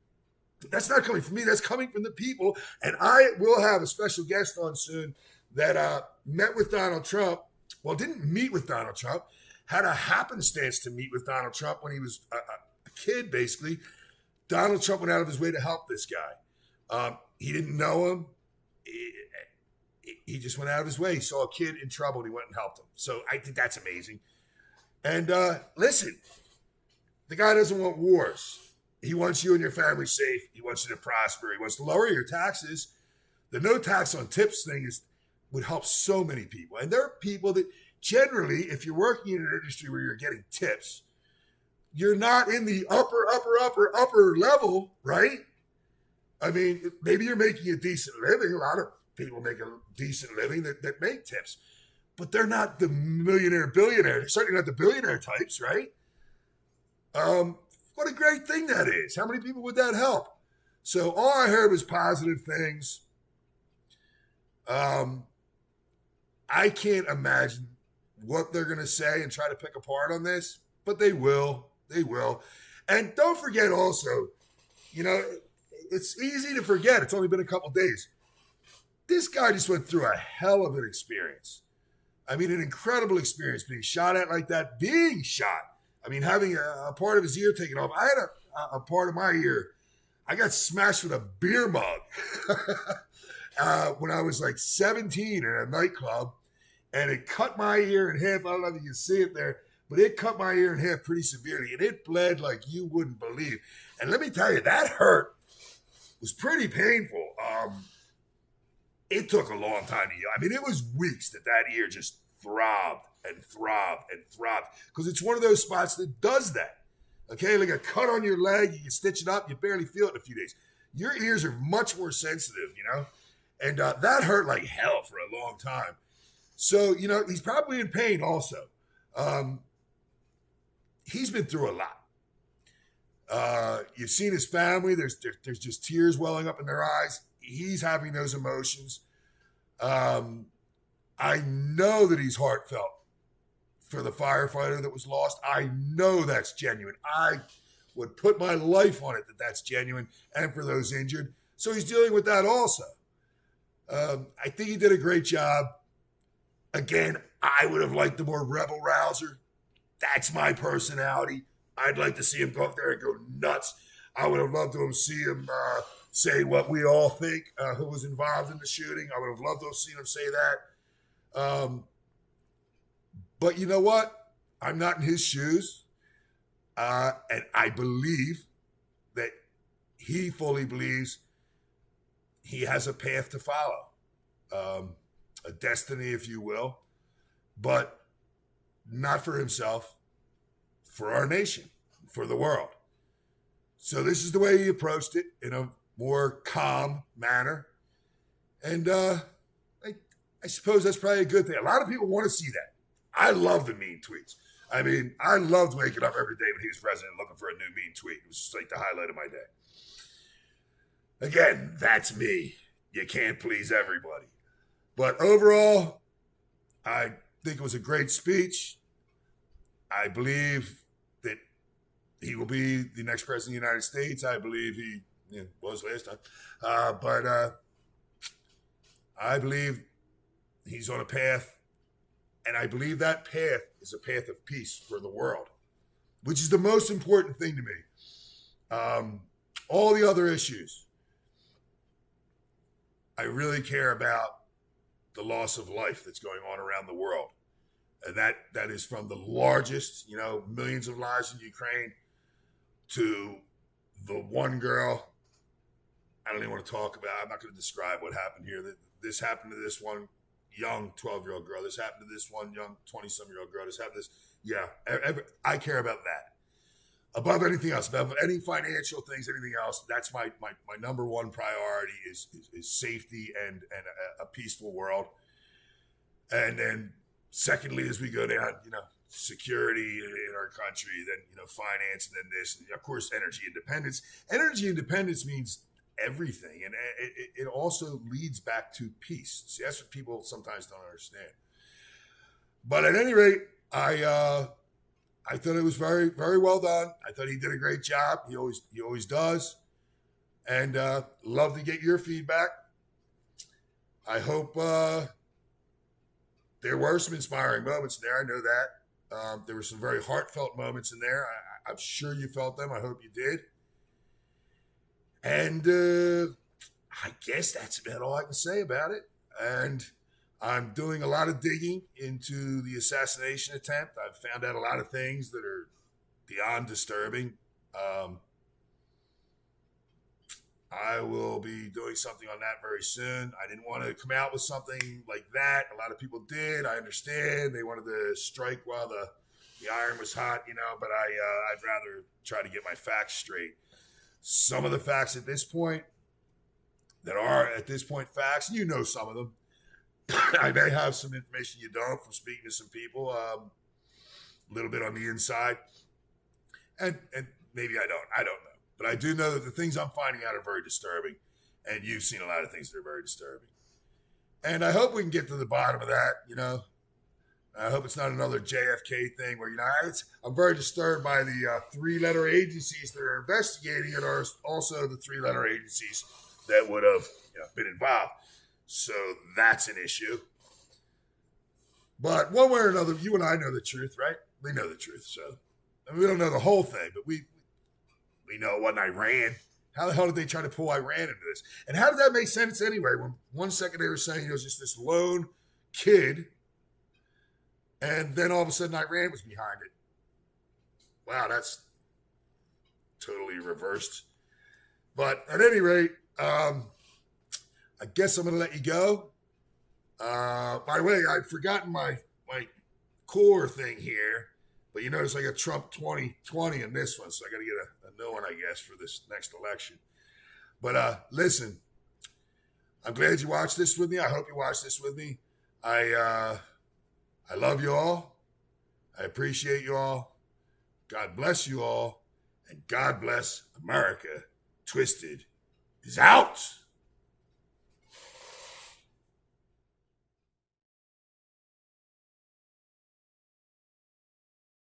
That's not coming from me. That's coming from the people. And I will have a special guest on soon that met with Donald Trump. Well, didn't meet with Donald Trump. Had a happenstance to meet with Donald Trump when he was a kid, basically. Donald Trump went out of his way to help this guy. He didn't know him. He just went out of his way. He saw a kid in trouble and he went and helped him. So I think that's amazing. And listen, The guy doesn't want wars. He wants you and your family safe. He wants you to prosper. He wants to lower your taxes. The no tax on tips thing would help so many people. And there are people that generally, if you're working in an industry where you're getting tips, you're not in the upper level, right? I mean, maybe you're making a decent living. A lot of people make a decent living that make tips, but they're not the millionaire, billionaire. They're certainly not the billionaire types, right? What a great thing that is. How many people would that help? So all I heard was positive things. I can't imagine what they're going to say and try to pick apart on this, but they will. They will. And don't forget also, you know, it's easy to forget. It's only been a couple days. This guy just went through a hell of an experience. I mean, an incredible experience being shot at like that, being shot. I mean, having a part of his ear taken off. I had a part of my ear. I got smashed with a beer mug when I was like 17 in a nightclub, and it cut my ear in half. I don't know if you can see it there, but it cut my ear in half pretty severely, and it bled like you wouldn't believe. And let me tell you, that hurt. It was pretty painful. It took a long time to heal. I mean, it was weeks that ear just throbbed and throbbed and throbbed, because it's one of those spots that does that. Okay, like a cut on your leg, you can stitch it up, you barely feel it in a few days. Your ears are much more sensitive, you know, and that hurt like hell for a long time. So, you know, he's probably in pain also. He's been through a lot. You've seen his family. There's just tears welling up in their eyes. He's having those emotions. I know that he's heartfelt for the firefighter that was lost. I know that's genuine. I would put my life on it that that's genuine, and for those injured. So he's dealing with that also. I think he did a great job. Again, I would have liked the more rebel rouser. That's my personality. I'd like to see him go up there and go nuts. I would have loved to see him say what we all think, who was involved in the shooting. I would have loved to have seen him say that. But you know what? I'm not in his shoes. And I believe that he fully believes he has a path to follow, a destiny, if you will, but not for himself, for our nation, for the world. So this is the way he approached it, in a more calm manner. And I suppose that's probably a good thing. A lot of people want to see that. I love the mean tweets. I mean, I loved waking up every day when he was president looking for a new mean tweet. It was just like the highlight of my day. Again, that's me. You can't please everybody. But overall, I think it was a great speech. I believe that he will be the next president of the United States. I believe he was last time. But I believe he's on a path. And I believe that path is a path of peace for the world, which is the most important thing to me. All the other issues, I really care about the loss of life that's going on around the world. And that is from the largest, millions of lives in Ukraine, to the one girl. I don't even want to talk about, I'm not going to describe what happened here. This happened to this one young 12-year-old girl. This happened to this one young 20-some-year-old girl. This happened to this. Yeah, I care about that. Above anything else, above any financial things, anything else, that's my number one priority is safety and a peaceful world. And then secondly, as we go down, security in our country, then, finance, and then this, and of course, energy independence. Energy independence means everything, and it also leads back to peace. See, that's what people sometimes don't understand. But at any rate, I thought it was very, very well done. I thought he did a great job. He always does. And love to get your feedback. I hope there were some inspiring moments there. I know that. There were some very heartfelt moments in there. I'm sure you felt them. I hope you did. And I guess that's about all I can say about it. And I'm doing a lot of digging into the assassination attempt. I've found out a lot of things that are beyond disturbing. I will be doing something on that very soon. I didn't want to come out with something like that. A lot of people did. I understand. They wanted to strike while the iron was hot, but I'd rather try to get my facts straight. Some of the facts at this point that are at this point facts, you know some of them. I may have some information you don't from speaking to some people, a little bit on the inside. And maybe I don't. I don't know. But I do know that the things I'm finding out are very disturbing. And you've seen a lot of things that are very disturbing. And I hope we can get to the bottom of that, I hope it's not another JFK thing where, I'm very disturbed by the 3-letter agencies that are investigating it, or also the 3-letter agencies that would have been involved. So that's an issue. But one way or another, you and I know the truth, right? We know the truth. So we don't know the whole thing, but we know it wasn't Iran. How the hell did they try to pull Iran into this? And how did that make sense anyway? When 1 second they were saying it was just this lone kid, and then all of a sudden Iran was behind it. Wow, that's totally reversed. But at any rate, I guess I'm going to let you go. By the way, I'd forgotten my core thing here, but you notice I got Trump 2020 in this one, so I got to get a new one, I guess, for this next election. But listen, I'm glad you watched this with me. I hope you watched this with me. I love you all. I appreciate you all. God bless you all. And God bless America. Twisted is out.